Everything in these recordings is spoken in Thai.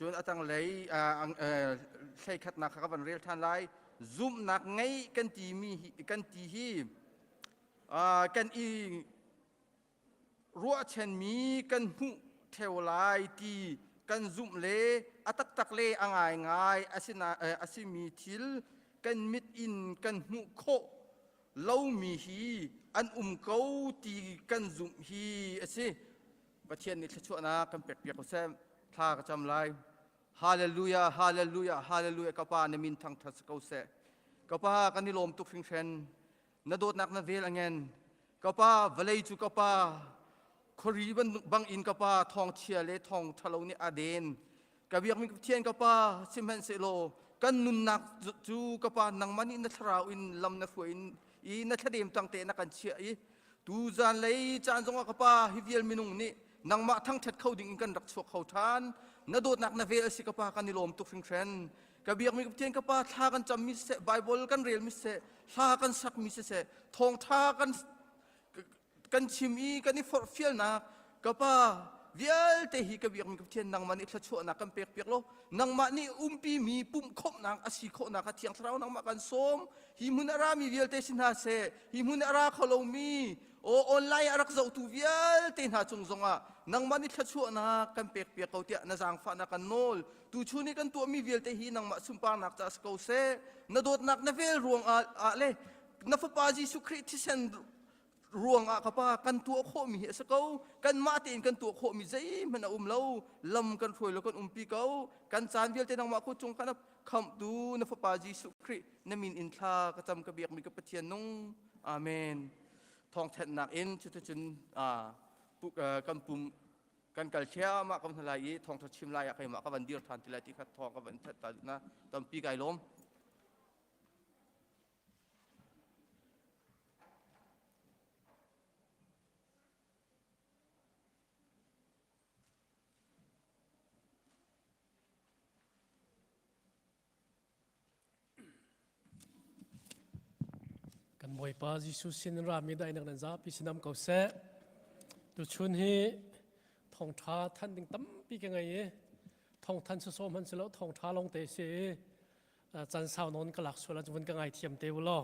จนตั้งเลยใช้ขัดนักกับวันเรียลท่านไล่ซุ่มนักไงกันตีมีกันตีฮีกันอีรัวเช่นมีกันหูเทวไลตีกันซุ่มเล่ตักเล่ง่ายอาศิมีทิลกันมิดอินกันหูโคเล่ามีฮีอันเกาตีกันซุ่มฮีสิประเทศนี้ชั่วนะกันเปียกๆก็แซมท่ากระจำไลฮาเลลูยาฮาเลลูยาฮาเลลูยากับป้าในมินทังทัศกาเสกับป้ากันนิลมตุกฟิงเชนนโดดนักนเวลเงินกับป้าเวลัยจูกับป้าครีบังอินกับป้าทองเชียเลทองทะเลนี่อาเดนกับยังมีเทียนกับป้าซิมเฮนเซโลกันนุนนักจูกับป้านังมันอินนัทราอินลำนัฟอินอีนัทเดียมตั้งเตนักกันเชียอีตูจานเลยจานจงกับป้าฮิวิเอลมินุงนี่นังมาทั้งเท็ดเขาดิ่งกันรักชวเขาทานนโดดนักนเวลสิกับป้ากันนิลมตุกฟิงเชนกับยังมีเทียนกับป้าท่ากันจำมิเสไบเบิลกันเรียนมิเสท่ากันสักมิเสทองท่ากันชิมอีกันนี่ฟอร์ฟิลนะกับป้าเวียลเตหิกับยังมีเทียนนังมันนี่ทัชวนักกันเปียกโลนังมันนี่ปีมีปุ่มคบนังอาศิโคนักเทียงเท้านังมากันส้มหิมุนอารามีเวียลเตสินหาเสหิมุนอาราขลมีออนไลน์อารักษาอุตุเวียลเตนหาจงจงอ่ะนังมันนี่ทัชวนักกันเปียกเขาเตียนจางฟ้านักกันโนลตูชูนี่กันตัวมีเวียลเตหินังมาสุมปานักจัสเขาเสนโดดนักนเวลรวงเลนฟปาจิสุคริติเซนรวงกับป้ากันตัวโคมีสกาวกันมาตีนกันตัวโคมีใจมันเล่าลำกันรวยแล้วกันปีเก้ากันจานเวียลเตนังมาคุจงกันคำดูนฟปาจิสุครินมินอินทากระจำกระเบียกมีกระเทียนนงอาเมนทองแทนนักอินจุนกันปุ่มกันกัลเชียมากันทลายทองทัดชิมลายใครมากันวันเดียวทันทีไรที่ขัดทองกันวันทัดตานะตอนปีไก่ล้มกันมวยปาจิสุสินรามีได้นักนันจ้าพิชินำเก่าเสตุชุนฮีทองท้าท่านดึงตั้มปีกันไงทองท่านสุโสมันเสร็จแล้วทองท้าลงเตะเสจันสาวนนกหลักส่วนละจุนกันไงเทียมเตวล้อ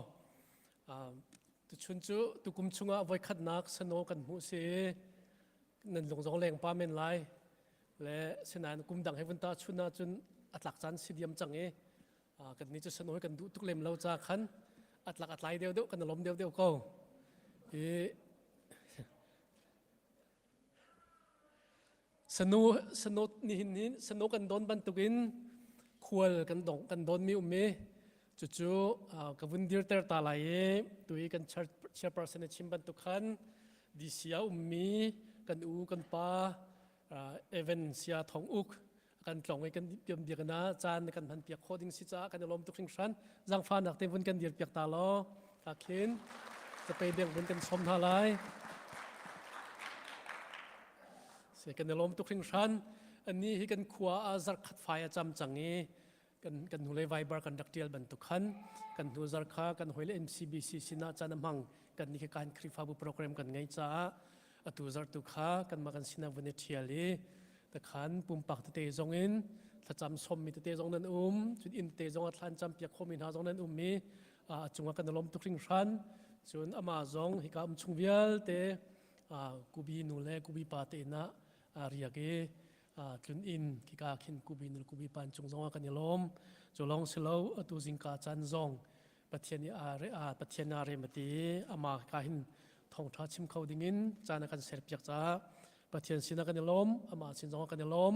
ตุชุนจูตุกุมชุงะไว้ขัดนักสนกันหูเสนั่นหลงจงแรงป้าเมนไลและเสนานกุมดังให้วันตาชุนนาจุนอัตลักจันสิเดียมจังกันนี้จะสนกันทุกเล่มเราจะขันอัตลักอัตไลเดียวกันลมเดียวก็สนุนี่สนุกันโดนบรรทุกินควรกันโดนมีจู่กับวันเดียวแต่ตาไหลตัวกันเชื่อประสานชิมบรรทุกขันดิเสียมีกันกันป้าเอเวนเสียทองกันกล่องไว้กันเดียกันนะจานกันพันเปียกโคดิ้งสิจ้ากันลมตุกสิงชันจังฟ้าหนักเต็มวันกันเดียดเปียกตาล้อตาเข็นจะไปเบี่ยงวันกันชมทลายเสียกันลมตุกสิงชันอันนี้ให้กันขวาอาซาร์ขัดไฟจำจังนี้กันหูเลยไวบาร์กันดักเดียลบรรทุกขันกันหูซาร์คากันหอยเลย MCBC สินะจานมังกันนี่คือการคลิฟาบุโปรแกรมกันไงจ้าตูซาร์ตุขากันมากันสินะวันเทียลีแต่ขันปุ่มปากเตะจงอินถ้าจำสมมีเตะจงนั้นจุดอินเตะจงอัตลันจำเปียกโคมินหาจงนั้นมีจงกันลมตุกริงชันส่วนอามาจงฮิกามชุงเวียลเตกูบีนูเลกูบีปาเตนะเรียกจุดอินฮิกาขินกูบีนูกูบีปันจงกันลมจงลองสโลตูจิงกาจันจงปัทยานีปัทยานาเรมตีอามาคาหินทองท้าชิมเขาดิ่งินจานกันเสร็จเปียกจ้าประเทศสินากันลมอามาสินจงกันลม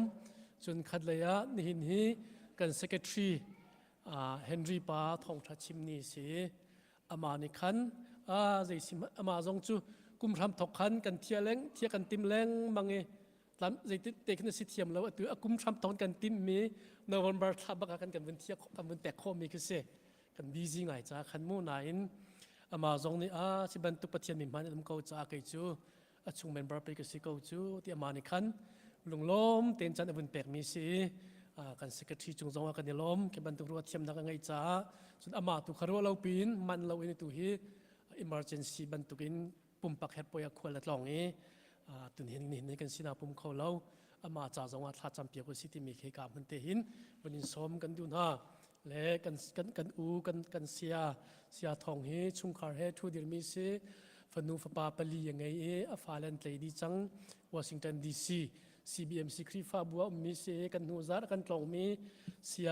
จนขัดเลยนี่หินฮีกันเซกเตอรีเฮนรี่ปาทองทัชิมนี่สิอามาในขันใจสิอามาจงจูกุมทำถกขันกันเทียกันติมแรงบางเอลำใจเตะกันสิเทียมแล้วตัวกุมทำถกกันติมมีนวันบาร์ทับกันวันเทียกันวันแตกโคมีคือเสกันบีซีไงจ้าขันมูนายนอามาจงนี่สิบันตุประเทศมีมันลำเขาจ้าเกยจูช่วงเมนบาร์ไปก็สิเขาจูที่อามาในขันลุงล้มเต็นจันทร์วันแปลกมีสิกันสิกที่จงจงกันล้มแค่บรรทุกรถเทียมนักไงจ้าส่วนอามาตุขรัวเราปีนมันเราเองตัวฮีemergency บรรทุกินปุ่มปักแฮปปอยควรละลองนี้ตุนเห็นกันสินาปุ่มเขาเรา อามาจ่าจงว่าทัดจำเปียกว่าสิที่มีเคกามันเตหินวันนี้ซ้อมกันดูนะและกันเสียทองเฮชุงคาร์เฮทูดิร์มิเซฟันูฟปาปลียังไงอาฟาเลนเตดีจังวอชิงตันดีซี CBMC ครีฟ้าบัวมีเซกันหูซากันกลองมีเสี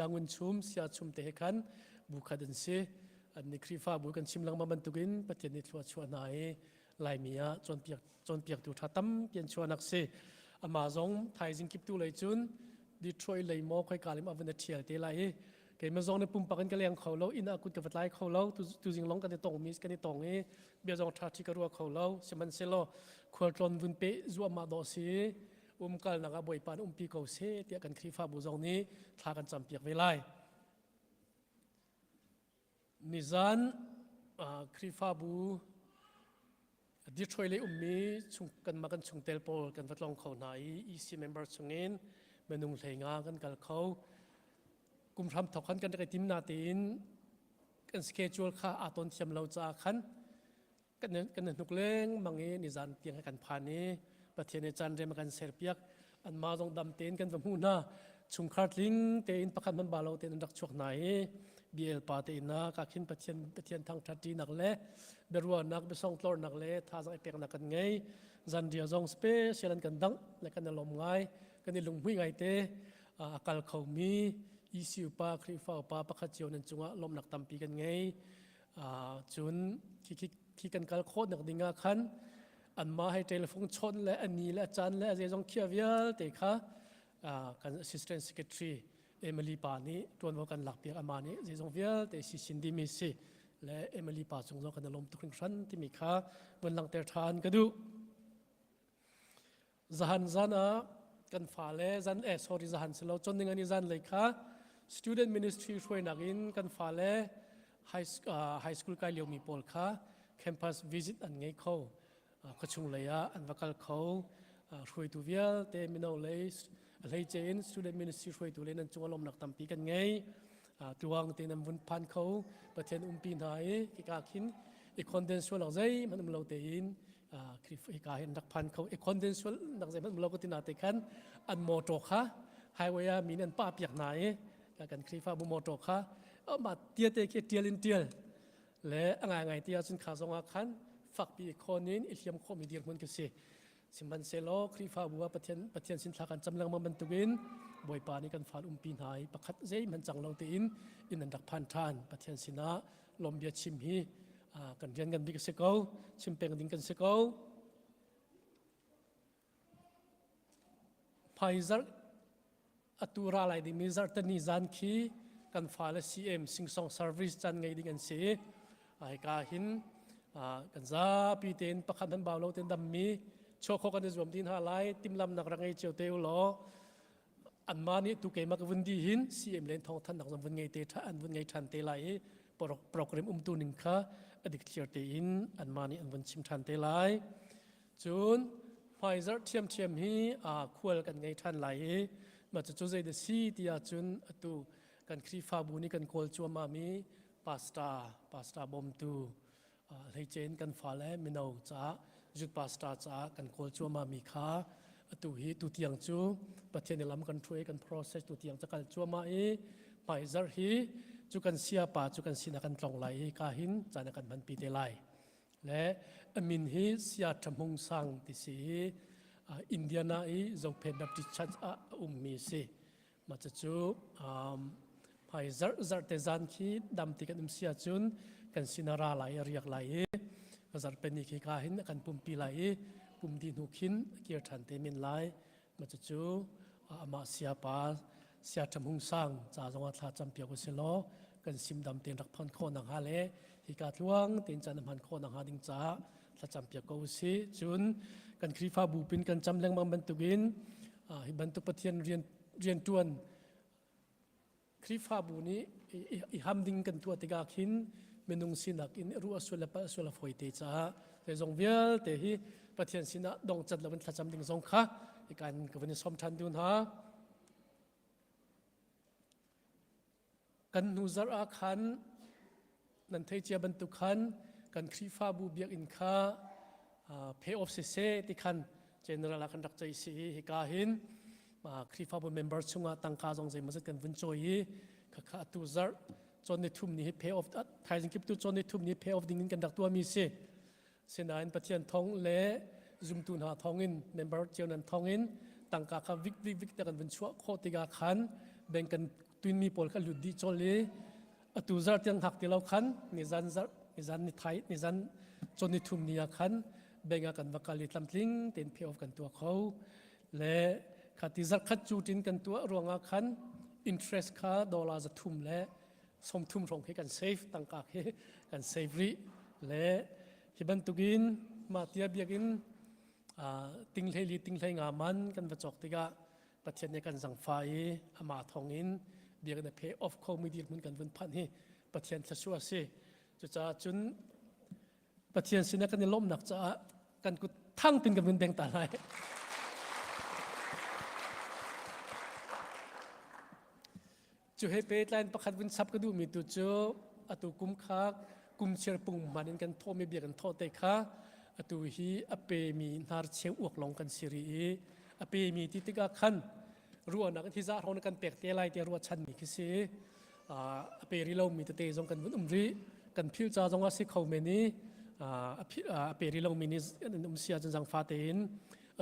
ยงุนชุมเสียชุมเตะกันบุคดันเซอันนี้ครีฟ้าบัวกันชิมลังมาบรรทุกินปฏิเนตชัวนาลายมีจนเปียกดูทัดตั้มเปลี่ยนชัวนักเซอามาซงไทยจิงกิบตูเลยจุนดีทรอยเลยมอคอยกาลิมอเวนเทียเตลัยเกมมาซงในปุ่มปักกันกะเลียงเขาเล่าอินอากุดกับวัดไลเขาเล่าตูจิงลงกันในตรงมิสกันในตรงเบียร์ซงทัดที่กระรัวเขาเล่าเสมันเซโลควรตรนวุนเปจัวมาดอซีกัลนักบอยปานปีเขาเซเตียกันครีฟ้าบุซงนี้ทากันจำเปียกเวลานิซันครีฟ้าบูดีทรอยเลยมีชุงกันมากันชุงเตลโปกันวัดลองเขาไหนEC member ชุงเงินเมนุงเลยงากันกันเขากุมทำถกขันกันได้ทีมนาตีนกันสเกจวลค่าอาตอนเทียมเราจะขันกันนุกเล้งบางนิซันเตียงให้กันผ่านนี้ประเทศในจันเรมากันเซอร์เปียกอันมาตรงดำเต็นกันแบบหูน่าชุงคาร์ลิงเต็นประคันมันบาเราเต็นดักชกไหนBL ปาเต็นนะกักินประเทศทางทัดดีนักเล่เบรัวนักเบสองตลอดนักเล่ท่าสังเกตนักกันไงจันเดียจงสเปเชียลันกันดังและกันลมไงกันลุงหุ่ยไงเตอาการเขามีECU ปาครีฟ้าปาประคัดเจียวนั่นจังหวะลมหนักตั้มปีกันไงจุนที่กันการโคตรหนักดิ่งขันอันมาให้เทเลโฟนชนและอันนี้และจันและเจจงเขียวิลเตค่ะกัน Assistant Secretary เอมิลีปานี้ตัวนั้นกันหลักเปียกอามานี้เจจงวิลเตชิชินดิมิซีและเอมิลีปาจงจงกันลมตุกขันที่มีค่ะบนหลังเตอร์ทานกันดูจันกันฟ้าเล่จันsorryจันสโลจนหนึ่งอันนี้จันเลยค่ะ Student Ministry ช่วยนักอินกันฟ้าเล่ High School กายเลี้ยวมีโพลค่ะ Campus Visit อันไงเขากระชุงเลยอันวักเขาช่วยตัวเวียเตมินเอาเลยเลยเจน Student Ministry ช่วยตัวเลยนั่นจงอารมณ์หนักตั้มปีกันไงตัวงเตนำวุ้นพันเขาประเทศปีนหายกิกาขินอีกคนเดินส่วนหลังใจมันเราเตนคลิปอีกาเห็นนักพันเขาอีกคนเดินส่วนหลังใจมันเราก็ตินาเตกันอันโมโตค่ะไฮเวียมีนั่นป้าเปียกไหนกันคลิปฟ้าบุโมโตค่ะมาเตียเตะเตียลินเตียและไงเตียจนขาสองอาคันฝักปีคนนี้อิเลียมโคมีเดียร์มันก็เสียสิมันเซโลครีฟ้าบัวประเทศสินทากันจำลังมาบรรทุกินบอยปานี่กันฟาดปีนหายประคัดใจมันจังเราตีนอินันดักพันทานประเทศสินะลมเบียชิมฮีกันเรียนกันบิ๊กเซโก้ชิมเปงดิ่งกันเซโก้ไพซาร์อัตุราไลดิมิซาร์ตันิซันคีกันฟาเลCMสิงซองเซอร์วิสจันไงดิ่งกันเสียไอ้กาหินกันซาปีเต็นประคันทันบ่าวเราเต็นดำมีโชคกันในส่วนที่หาไลติมลำนักรังไอเจียวเตวล้ออันมานี่ตุกเกมักวันดีหินCMเล่นทองท่านนักวันไงเตท่าอันวันไงทันเตไลโปรแกรมตัวหนึ่งค่ะอดีตเชียร์เตอินอันมานี่อันวันชิมทันเตไลจูนไฟเซอร์เทียมฮีควรกันไงทันไลมาจะจูใจเดซีที่จูนตัวกันครีฟ้าบุนี่กันโคลชัวมามีพาสต้าบอมตูเลยเจนกันฟ้าและมินเอาจ้าจุดพาสต้าจ้ากันโคลชัวมามีค่าตัวฮีตัวเตียงจูประเทศในลำกันช่วยกัน process ตัวเตียงจะกันชัวมาไฟเซอร์ฮีจุกันเสียป่าจุกันสินักันตรงไหลกาหินจานักันมันปีเตไลและมินฮีเสียทำหงสังที่สีอินเดียนาจงเป็นแบบที่ชัดมีสิมาจะจูไพซาร์เตซันคีดำติกันเสียจุนกันสินาราไหลเรียกไหลก็จะเป็นนิคิกาหินกันปุ่มปีไหลปุ่มดินหุกินเกียร์ทันเตมินไหลมาจะจูมาเสียป่าเสียทำหงสังจากจังหวัดลาจำเปียกุศิโลกันซิมดำเตียนรักพันโคนนังฮาเลฮิกาทวงเตียนจันทพันโคนังฮาดิงจ้าลาจำเปียกุศิจุนกันครีฟ้าบูปินกันจำแรงมังบรรทุกินฮิบรรทุกปะเทียนเรียนตวนครีฟ้าบูนี้ฮัมดิงกันตัวติกาขินเมนุงสินักอินรู้อสุลปะอสุลฟอยเตจ้าแต่จงเวลแต่ฮีปะเทียนสินะดงจัดละวันลาจำดิงจงค่ะอีการกับวันนี้สมทันดูนะกันนูซาร์ขันนันเทเจียบรรทุกขันกันครีฟ้าบูเบียกอินค่าเพย์ออฟเซติขันเจ general akan dak chai si hi ka hinคริฟาบเมมเบอร์ชงตั้งค่าจงใจมันจะกันวันจอยข้าตัวซาร์จนในทุ่มนี้ pay off ไทยจึงคิดตัวจนในทุ่มนี้ pay off ดิ่งกันดักตัวมีเสียนายประเทศทองเล่จุ่มตุนหาทองอินเมมเบอร์เจ้านั้นทองอินตั้งค่าข้าวิกแต่กันวันชั่วโคติกาขันแบ่งกันตุนมีพอลกันหลุดดีจอลีตัวซาร์ที่ยังหักที่เราขันนิจันซาร์นิจันนิไทยนิจันจนในทุ่มนี้ขันแบ่งกันวักกาลิตลำลิงเต็น pay off กันตัวเขาเล่ขัดที่จักขัดจูดินกันตัวรวงอาคัน interest ค่าดอลลาร์จะทุ่มและสมทุ่มรองให้กัน safe ตั้งกากให้กัน safely และที่บรรทุกินมาเทียบยักินติงเฮลีติงเฮงามันกันประจอกติกาประเทศในกันสังไฟอามาทองอินเบียกัน pay off เขาไม่ดีเหมือนกันวันพันให้ประเทศจะชัวร์สิจะจุนประเทศสินะกันในล้มหนักจะกันกุทั้งเป็นกันเป็นแบ่งตาไหนจูเฮเปตไลน์ประคัดวินซับก็ดูมีตัวโจอตุกุมคักกุมเชียร์ปุ่งมันกันโทไม่เบียกันโทเตค่ะอตุฮีอเปมีนาร์เชียงอวกลงกันซีรีอเปมีติติกาขันรัวนักที่จะทอนกันเปียกเตลัยเตรัวชันมีคิสิอเปริโลมีเตจงกันวุ้นรีกันพิวจาจงว่าสิเขาเมนีอเปริโลมีนิสเซียจนจังฟาเตน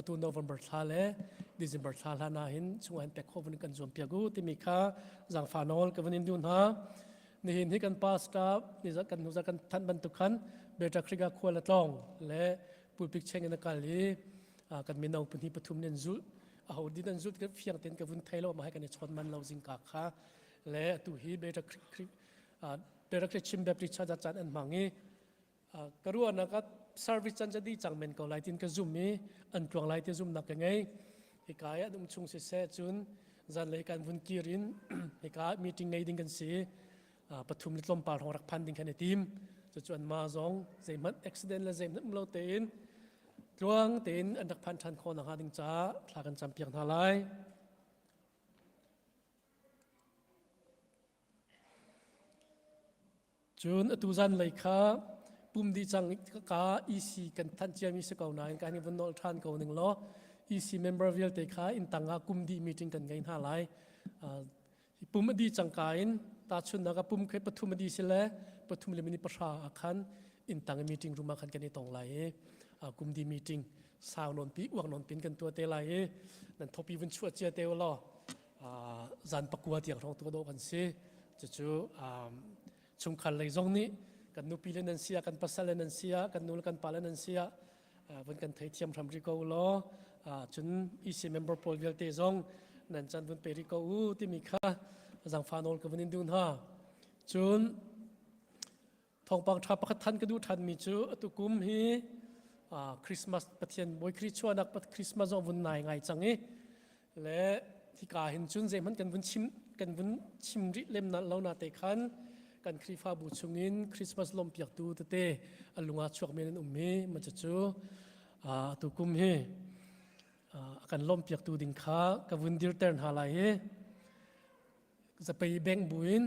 ตัวโนเวมเบอร์ทาเลดิซ ember ทาลานาหินช่วงแต่ข้อวันกันจวมเปียกูที่มีค่าจังฟานอลกับวันนี้ดูนะนี่หินที่กันพาสตาบนี่จะกันนุจักกันทันบรรทุกขันเบตาคริกาควาละตองและปูปิกเชงกันกาลีกันมีน้องปุ่นที่ปฐุมเนินจุดเอาดินันจุดกับเฟียงเต็นกับวันไทยเรามาให้กันในชนมันเราจิงกาค่ะและตัวฮีเบตาคริกชิมแบบริชาร์ดจันอันมังงี้กระรัวนะครับservice จันจะดีจังเมนก็ไลตินก็zoomมีอันตรวงไลติน zoom นักยังไงเหตุการณ์นุ่มชุงเสียจุนจันเลยการวุ่นกีรินเหตุการณ์มีติ้งในดิ้งกันสีปฐุมลิตลมปาของรักพันดิ้งแค่ในทีมจะจวนมาสองเซมันอุบิเหตุและเซมันเราเต้นตรวงเต้นอันรักพันชันคนหาดิ้งจ้าพลากันจำเพียงทลายจุนตุจันเลยค่ะปุ่มดีจังกา EC กันทันเจียมีสกาวนาการนี้วันนอลทานเก่าหนึ่งล้อ EC member วิลเตค่ะอินตังอากุมดีมีติ้งกันไงหาไลปุ่มดีจังการตาชุนนักปุ่มเคยปฐุมดีสิเลปฐุมเลมินิประชาอาคันอินตังมีติ้งรูมาคันกันในตองไลกุมดีมีติ้งสาวนนปีอ้วกนนปีนกันตัวเตไลนั่นทบีวันชั่วเจียเตวล้อจันปักวัวเตียงทองตัวโดกันสิจะจูชุมขันเลยตรงนี้กันนูปีเลนันเซียกันปัสสาวะนันเซียกันนูกันปาเลนันเซียวันกันไทยเทียมทำริโกล้อจนอีซีเมมเบอร์โปรเวลเตซองนั่นจันวันเปริโกที่มีค่าจังฟานอลกับวันนินดูนฮะจนทองปังทับประทันก็ดูทันมีจูตุกุมฮีคริสต์มาสปะเทียนบอยคริสต์ชวนักปะคริสต์มาสวันไหนไงจังงี้และที่กาเห็นจุนเจมันกันวันชิมริเล่มนั้นเราหน้าเตคันกันคริฟ้าบูชงินคริสต์มาสลมเปียกตูเตอลุงอาชวกเมนมีมันจะจูตุกุมเฮกันลมเปียกตูดิ่งขากับวันดิร์เตอร์หาไลเฮจะไปแบ่งบุญ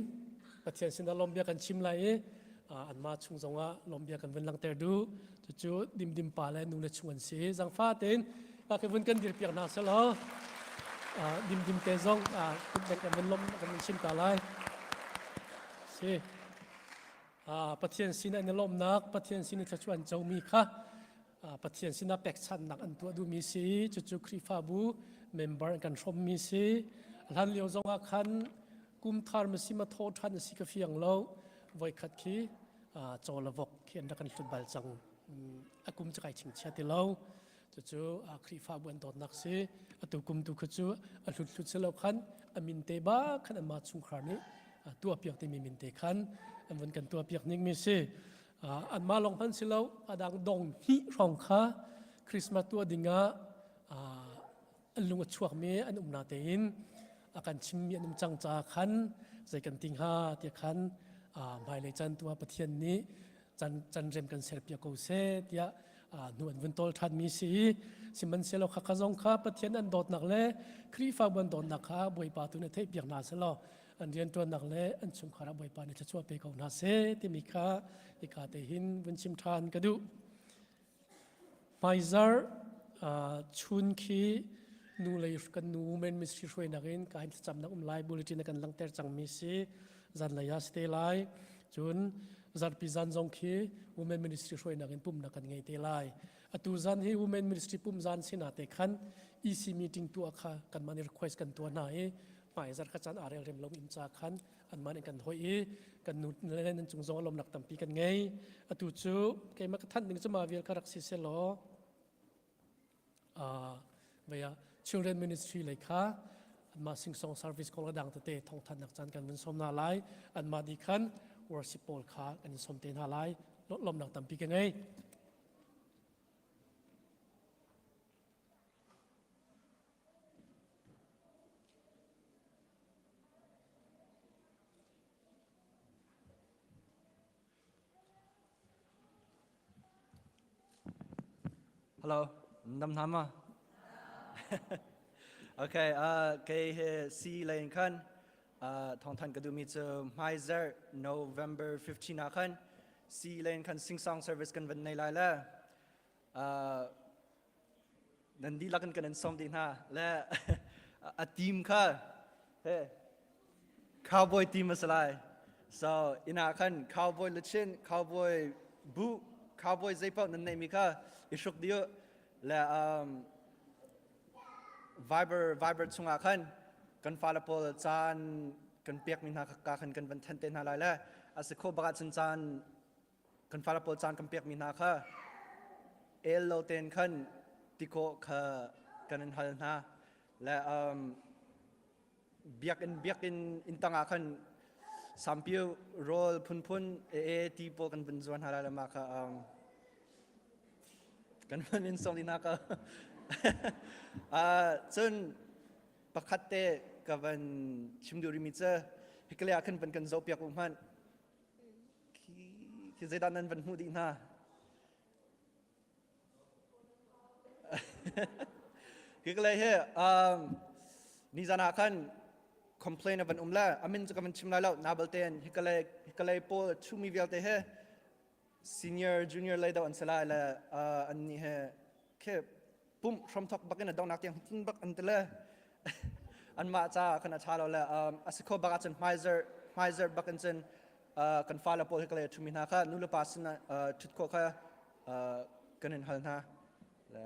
ประเทศสินดาลมเบียกันชิมไลเฮอันมาชุงจงว่าลมเบียกันวันลังเตอร์ดูจะจูดิมปาเลนุเลชวนสีจังฟ้าเต็นกับวันกันดิร์เปียกนาเสลอดิมเตซองแบ่งกันวันลมกันชิมตาไลประเทศสินในลมนักประเทศสินจะชวนเจ้ามีค่ะประเทศสินเป็กชันนักอันตัวดูมีสีจุครีฟาบูเมมเบอร์กันชมมีสีหลังเลี้ยวจงอาคันกุมทาร์มสิมาโททันสิกฟียงเราไว้ขัดขี้โจลวกเขียนดักันฟุตบอลจังกุมจะไก่ชิงเชียติเราจุครีฟาบูอันโดนนักสีตุกุมตุขจุลุดเสลาคันมินเตบ้าขันมาชุงครานี้ตัวเปียกที่มีมินเตคันอันวันกันตัวเปียกนิ่งมีสิอันมาลงพันสิเราอดังดงฮิรองค้าคริสต์มาสตัวดิ่งอันลุงช่วงเมอันนาเตอินอาการชิมมีอันจังจาคันใส่กันติงฮาเตียคันหมายเลยจันตัวประเทศนี้จันเริ่มกันเสียเปียกกูเสตียนวลวันโตทันมีสิมันเสียเราข้าขจงข้าประเทศนั้นโดดหนักเลยครีฟ้าบันโดดหนักข้าบวยปาตุนเทพเปียกนาเสลออันเรียนตัวนักเล่อันชุมขาราบอยปานจะช่วยไปกับนาเซที่มีค่าอีกาเตหินวันชิมทานกระดูไมซาร์ ชุนคีนูเลยกันนูเมนมิสทรีช่วยนักอินการจำนักไลบุลตินกันลังเตอร์จังมิสีจันลายาสเตไลจุนจัดพิจันจงคีวูเมนมิสทรีช่วยนักอินปุ่มนักกันไงเตไลตูจันฮีวูเมนมิสทรีปุ่มจันสินาเตขันEC meeting ตัวค่ะกันมัน request กันตัวไหนหมายจัดขจันอะไรเริ่มลงอินจากขันอันมันกันหอยกันนูเล่นจงจงลมหนักตั้มปีกันไงตูจูเกี่ยมักท่านหนึ่งจะมาเวียนคารักซิเซโลเวีย Children Ministry เลยค่ะอันมาสิงสอง service ของระดังเตะทองทันนักจันกันเป็นสมนาไลอันมาดีขัน worship โอลค่ะกันสมเตนหาไลลดลมหนักตั้มปีกันไงฮัลโหลน้ำทำอ่ะ โอเคเกย์ซีเลนคันทองทันกระดูมีเจอไมเซอร์ November 15นะคันซีเลนคันซิงซองเซอร์วิสกันวันในไลน์แล้วนันดีลักกันกันสมดีนะและทีมค่ะเฮ้คาวบอยทีมมาสลาย so อินาคันคาวบอยลุชินคาวบอยบูคาวบอยใจเป้านั่นในมีค่ะอิชุกเดียวและViber ชงอาคันกันฟาลปอลจานกันเปียกมินหาคักันกันวันทันเตนหาไรแล้วอาศัยโคบกัดจานกันฟาลปอลจานกันเปียกมินหาค่ะเอลโลเตนคันติโกค่ะกันนันหันหาและเบียกอินตังอาคันสัมพิวโรลพุนทีโปกันเป็นส่วนหาไรแล้วมาค่ะกันวันอินสองดินาค่ะส่วนประคัตเตกับวันชิมดูริมิเซอร์ฮิกเลยอาขึ้นเป็นกันโซเปียกอุ้มมันคิดใจด้านนั้นเป็นหูดีนะฮิกเลยเฮนิจานาคันคอมเพลนเป็นละอามินจะกับมันชิมไล่แล้วนาเบลเตนฮิกเลยโปชูมีเวลเตเฮซีเนียร์จูเนียร์เลยดาวอันสลายและอันนี้เฮแค่ปุ่มชมทอกบักกันดองนักยังทิ้งบักอันเตล่อันมาจ้าขณะชาเราแหละอาศัยโคบักจันไมเซอร์บักกันจันกันฟ้าละโพลิกเลยชุมินาค่ะนุลปาสนะชุดโคค่ะกันเห็นหันนะและ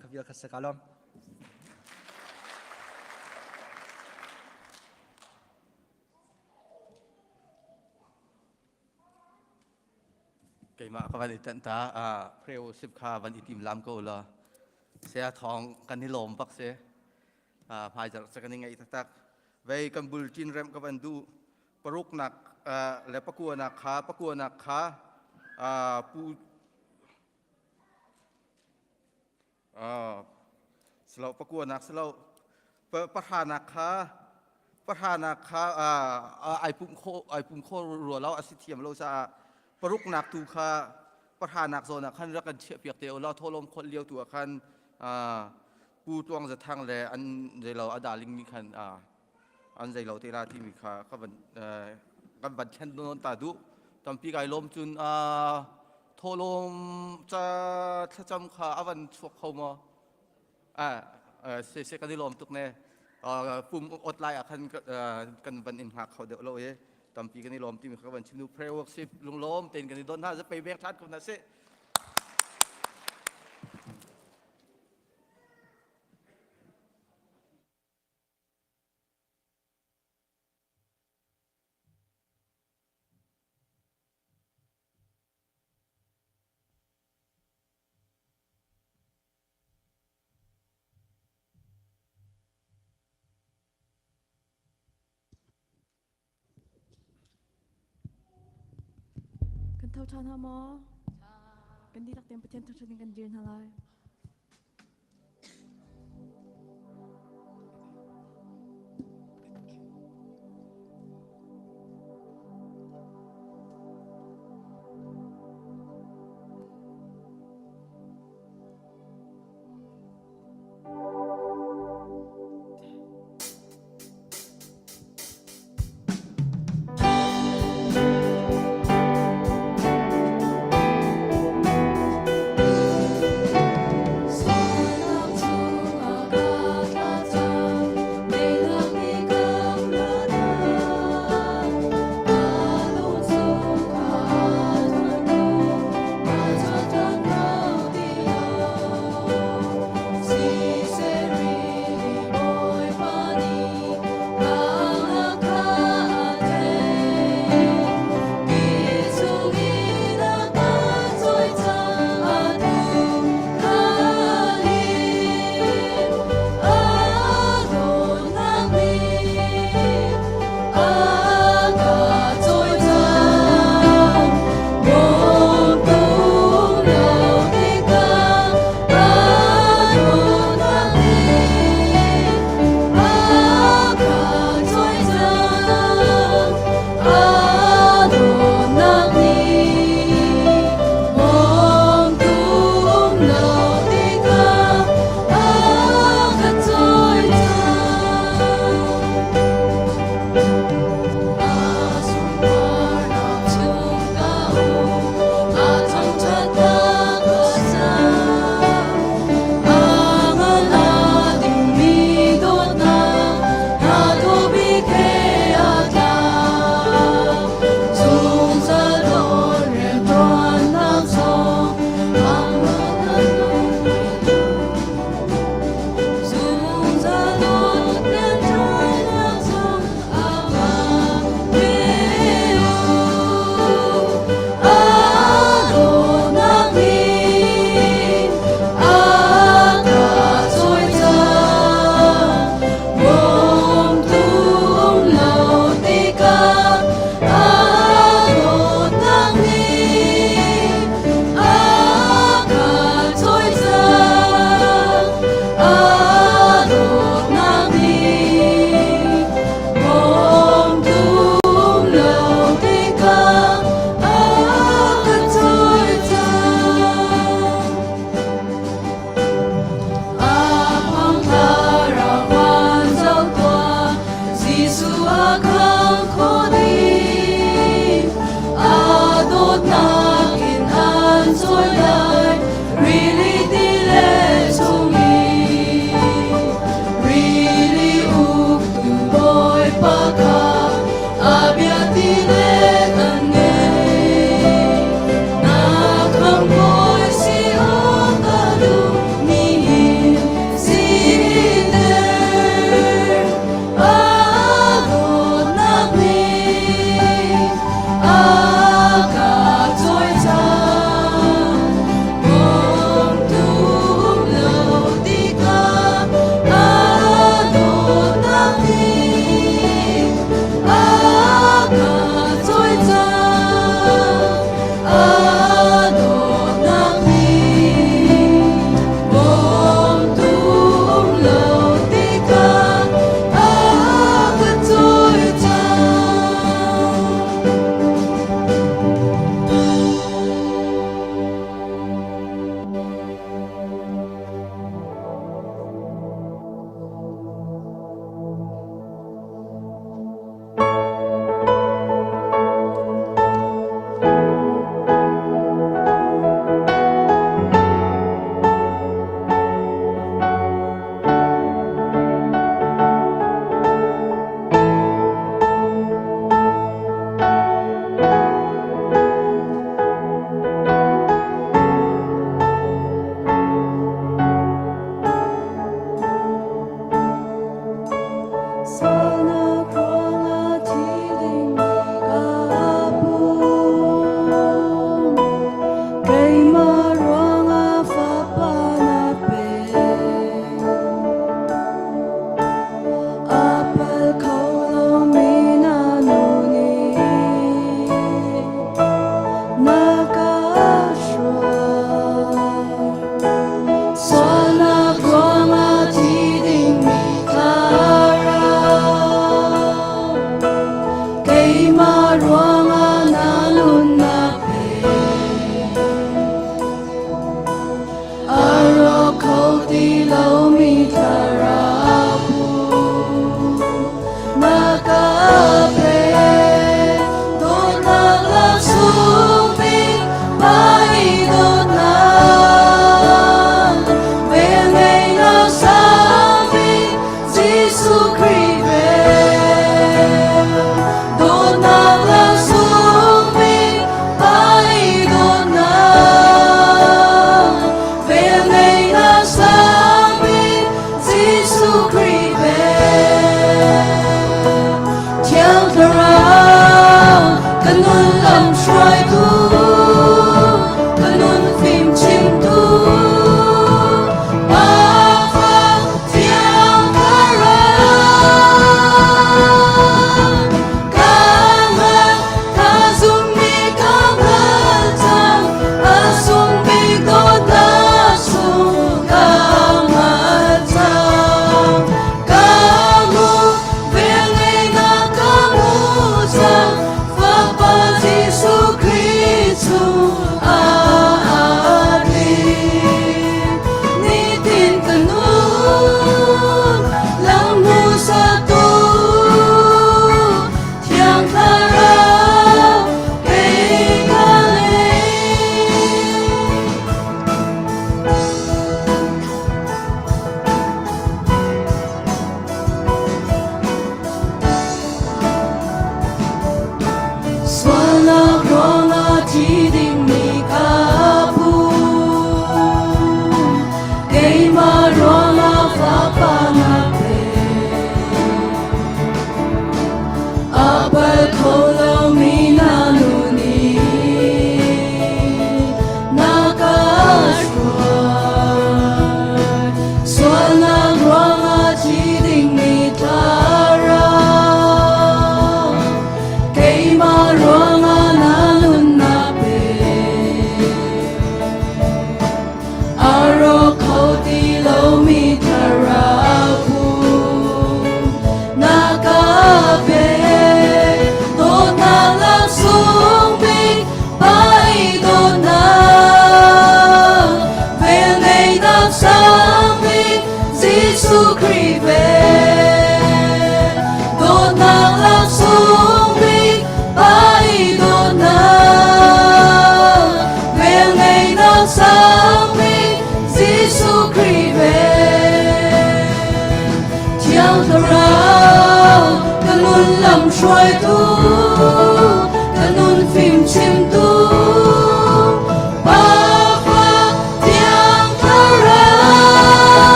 ขวิลคัสกาลอมเกี่ยมาขวันอิตันตาเพลวสิบขาวันอิติมลามโกลาเสียทองกันนิลมปักเสียภายจากสักนิงไงตักเวกันบุลจินเรมกับวันดูปรุกนักและประกวนักขาปูสลาประกวนักสลาประธานักขาไอปุ่มโครัวเราอสิเทียมเราจะปรุกนักตูคาประธานนักโซนักขันรักกันเชี่ยเปียกเตียวเราโทรลมคนเลี้ยวตัวขันปูตวงจะทางแลอันใจเราอดาลิงมีขันอันใจเราเทราที่มีขาขับกันบันเชนโดนตาดุตอนปีกายลมจุนโทรลมจะจำขาอวันชกเขามาเสียกันที่ลมตุกเน่ปุ่มอดไลน์ขันกันบันอินหักเขาเดี๋ยวเราตามปีกันนี่ลมที่มีข้าวันชิมดูเพลย์เวิร์กสิบลุงลมเต้นกันนี่โดนท่าจะไปเบรกทัดคนนั้นเสกันเท่าชานฮามอกันดีลักเต็มประเทศทุกชนิดกันยืนฮาไล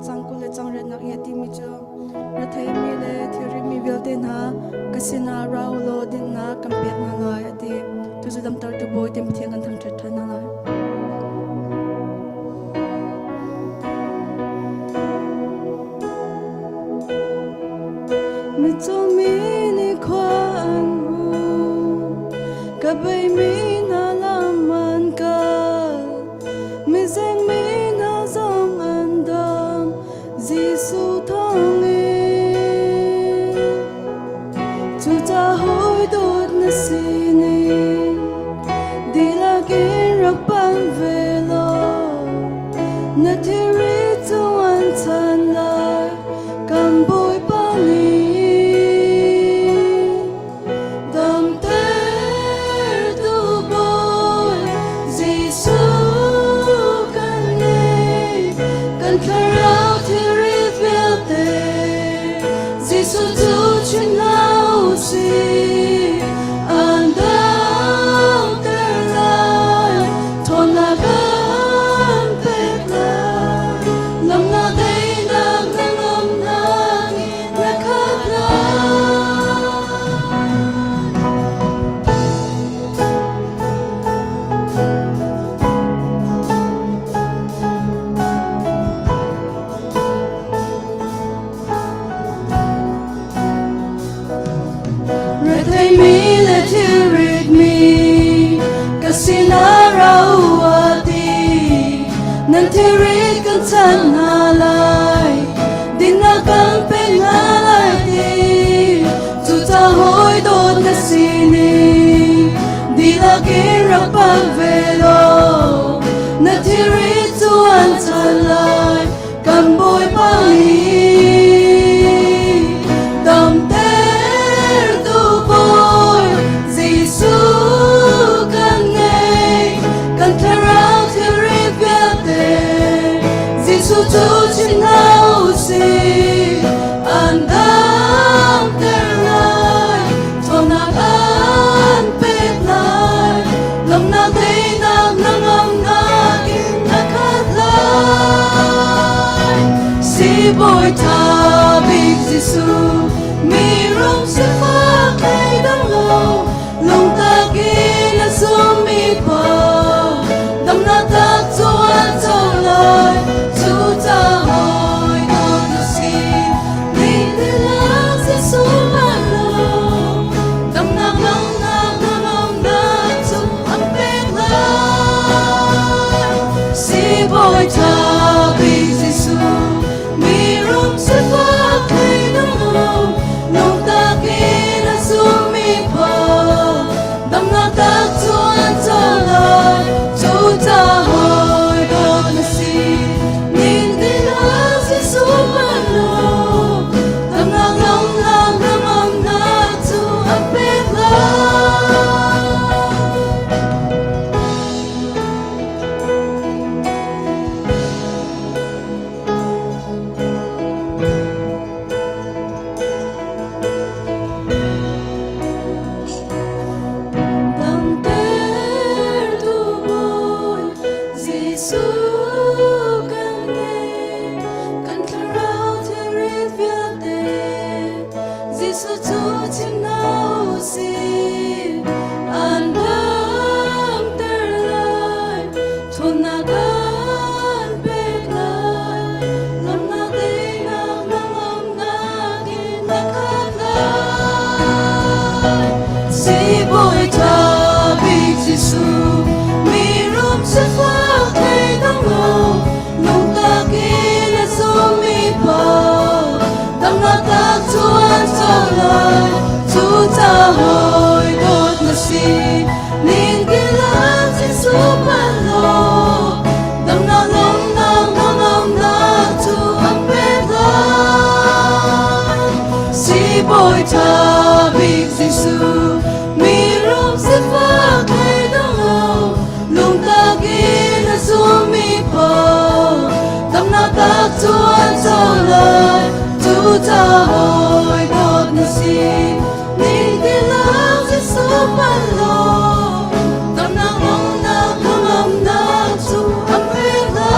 chang kule chang ren nak ya ti mi cho ra thai mi le thiri mi bel ten ha kasina rau lo din na kampet na lai ati tu zu dam tar tu boy tem thiang kan thang that na lai mi to mi ni kwa an hu ka bai mi na lam man ka mi zeng mi na zong an dam Giêsu thong tu ta hối đốt na sini đi la kiến rak ban về lo na thiri tu an tan lai kam boy pa ni dam ter tu boy Giêsu kan nei kan kharau thiri vel te Giêsu tu chin lau si an dang ter lai thon na gan pek lai lam na dei na ngam na na khat lai Re thei mi le thirit mi kasina rau ati nan thirit kan chan na lai din na kan pe na lai ti tu ta hoi dot na sini di la ki ra pa ve lo na thirit tu an chan lai kan boy pa li dam ter tu boy Giêsu kan nei kan tharau thiri vel te Giêsu tu chin lau si an dang ter lai thon na an pek lai lam na dei na ngam na kin na khat lai si boy tha big Giêsu mi rong se fa kai dam lo long ta ki na su mi pa dam na ta cho an cho lai chu ta hoi no na si ni ni la Giêsu ma lo dam na ngam na chu an pek lai si boy ta big Giêsu mi rong se fa kai dam lo long ta ki na su mi pa dam na ta cho an cho lai chu ta hoi dot na si nin di la Giêsu ma lo dam na ngam na chu an pek lai dam ter tu boy Giêsu kan nei kan kharau thiri vel te Giêsu tu chin lau si an dang ter lai thon na gan pek lai lam na dei na ngam na kin na khat lai si boy tha big Giêsu mi rum se fa kai dam lo long ta ki na su mi pa dam na ta chu an cho lai chu ta hoi dot na si nin ki la Giêsu ma lo dam na ngam na chu an pek lai si boy tha big Giêsu mi rum se fa kai dam lo long ta ki na su mi pa dam na ta chu an cho lai chu ta hoi dot na si nin ki la Giêsu ma lo dam na ngam na chu an pek lai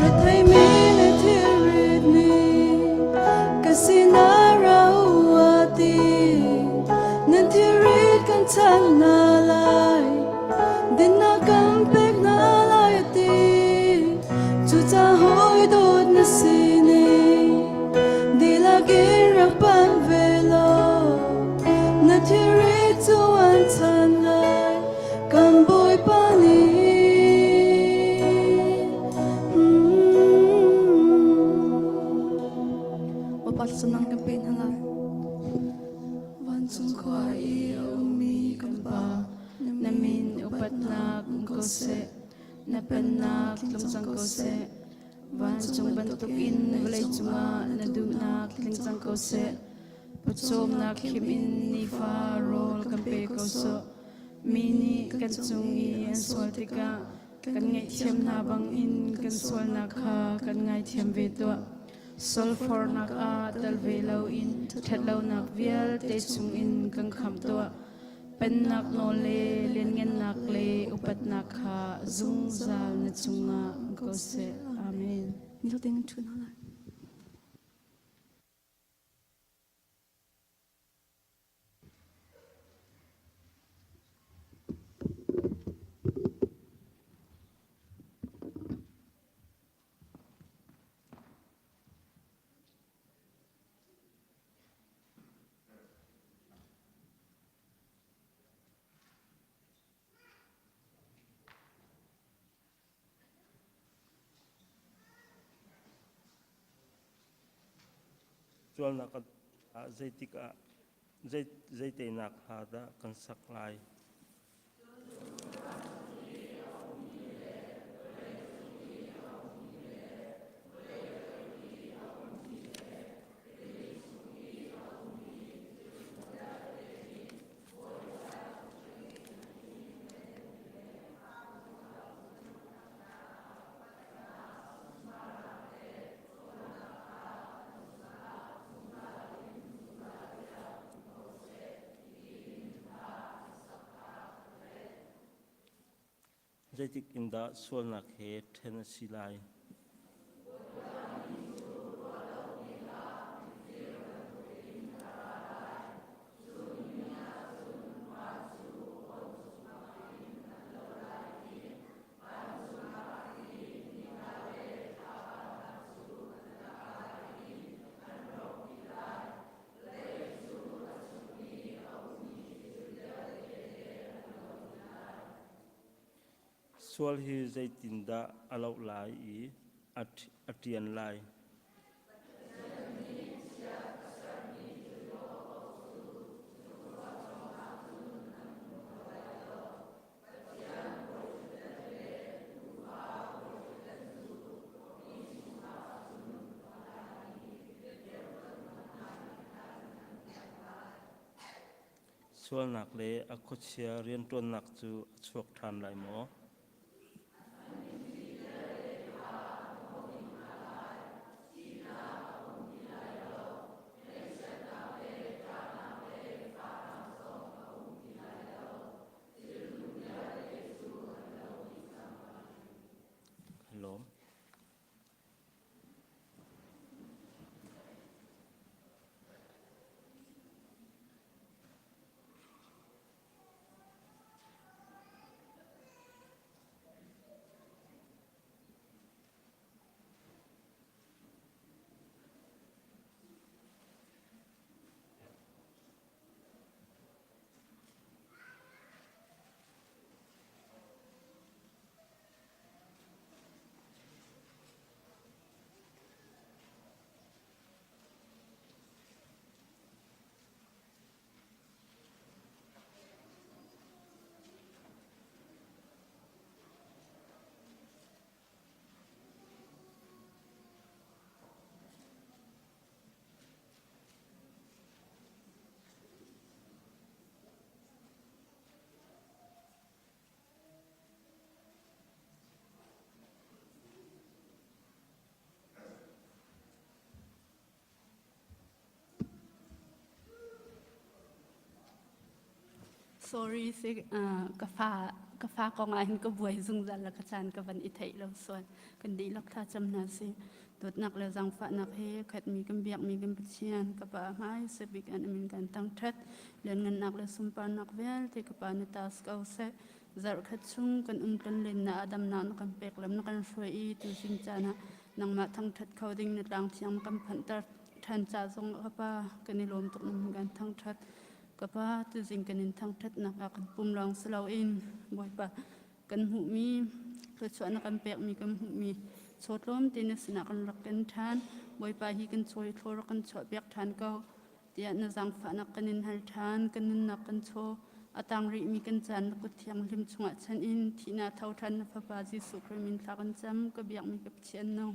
Re thei mi le thirit ni kasina ra senang kepin halai Wan sung kwa i umi kampa Namin upat nak kose Napan nak lungsang kose Wan sung bantukin Walay tunga nadu nak lingsang kose Putsum nak himin ni farol kampe koso Mini kan sungi an swaltika Kan ngay tiam nabang in kan swal nakha Kan ngay tiam vedwa Sulfur nak a dal velaw in Tatlaw nak vial te sung in kan kham toa Pen nak no le len ngen nak le Upat nak ha zung zal na tsunga kose Amen Nilo dengan tun halai Chual nak zaitik zaitei nak hada kan saklai. Zaitik inda sual nak he ten silai. Sual hi zaitinda alau lai I atian lai. Sual nak le akutsia rian tuan nak tu chuak than lai mo. Hello. Sorry si kafa ko ngayon ko buhay zung zala kachan kavan itay law son kandi lak ta cham na si dot nak la zang fa nak he khat mi kam biak mi kam pachian kapa mai se big an min kan tang that len ngan nak la sumpa nak vel te kapa ni tas kau se zar khat chung kan kan len na adam na kan pek lam na kan shoi I tu sing chana nang ma thang that khawding na tang thiam kam phan tar than cha zong kapa kani lom tok nam kan thang that kapa tu sing kanin thang that nak akan pumlang selaw in boy pa kan hu mi ke chwa na kan pek mi kan hu mi chotlom tinis na kan rak kan than บอยปาฮีกันช่วยโทรกันช่วยเบียกทานก็เดียนจังฝานักกันนินหัลทานกันนินนักกันโชอาตังริมีกันจันกุเทียงลิมชงะชันอินที่นาเท่าทันพระบาจิสุครมินทากันจำก็เบียกมีกับเชียนน้อง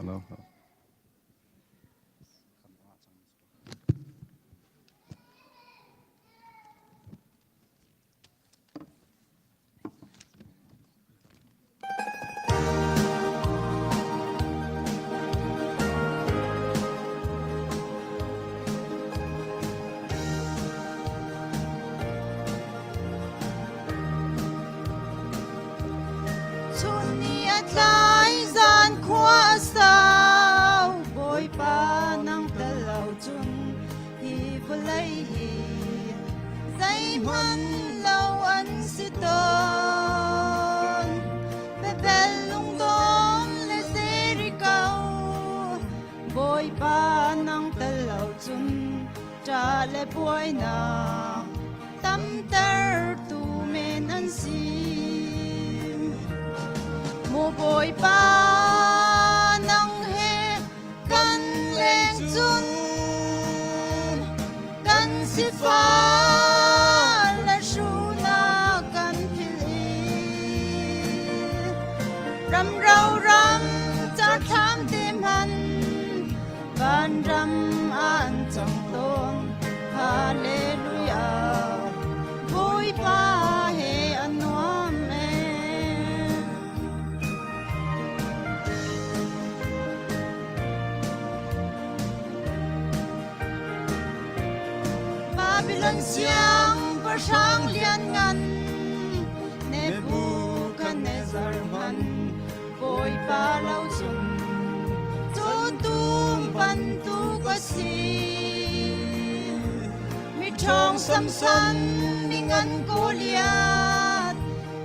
Hello.มันเล่าอันสิตอนเปเปลลุงดอนเลเซริเกาบอยปานังตะเล่าจุนจาเลบอยนาตั้มเตอร์ตูเมนอันซีโมบอยปานังเฮกันเลงจุนกันสิฟ้าเรารำจะทำเต็มหันบ้านรำอันจังตนฮาเลลูยาบุยพาเฮอันวามเอบาบิลอนเสียงประชังเลียนงันเนบูคันเนซาร์มันbồi pa lau chun cho tum pan tu có si mi trong sam san mi ngân cô liat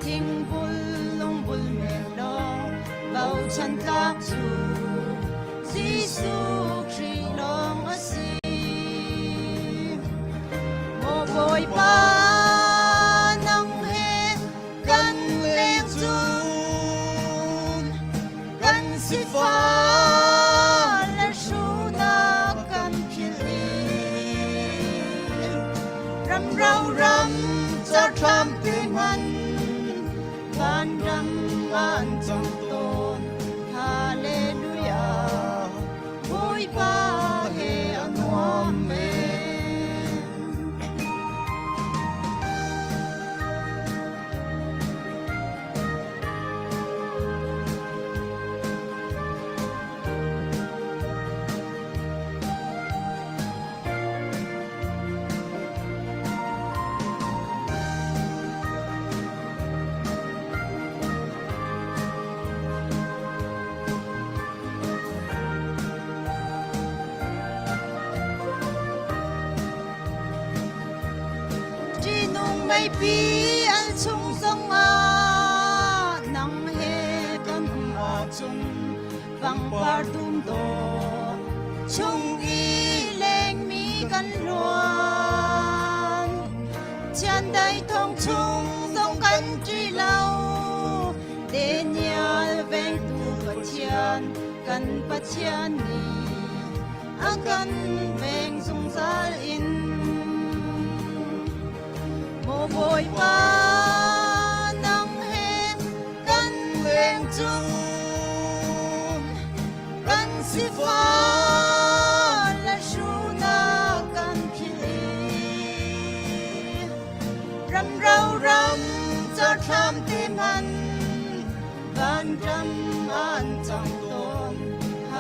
thing bul long bul me lo bao chan tak chu Giêsu Christ long a si mo bồi pa nang he kan leng chuสิฟ้าและชูนากันพิลีรำเรารำจะทำเป็นมันบ้านรำบ้านจงตนฮาเลลูยาบุยพาเฮอันวามเมไม่ปีอันชุงสงอานังเฮกันอาจุนฟังปาร์ดุมโตชุงอีเลงมีกันล้วนฉันได้ท่องชุงสงกันจีเหลาเดเนียลเวงตูปัจจันกันปัจจันนี้อากันเวงสงสารอินบอยปานังเฮกันเวงจุงกันสิฟ้าและชูนากันพิลีรำเรารำจะทำเต็มมันบ้านรำอันจังตนฮ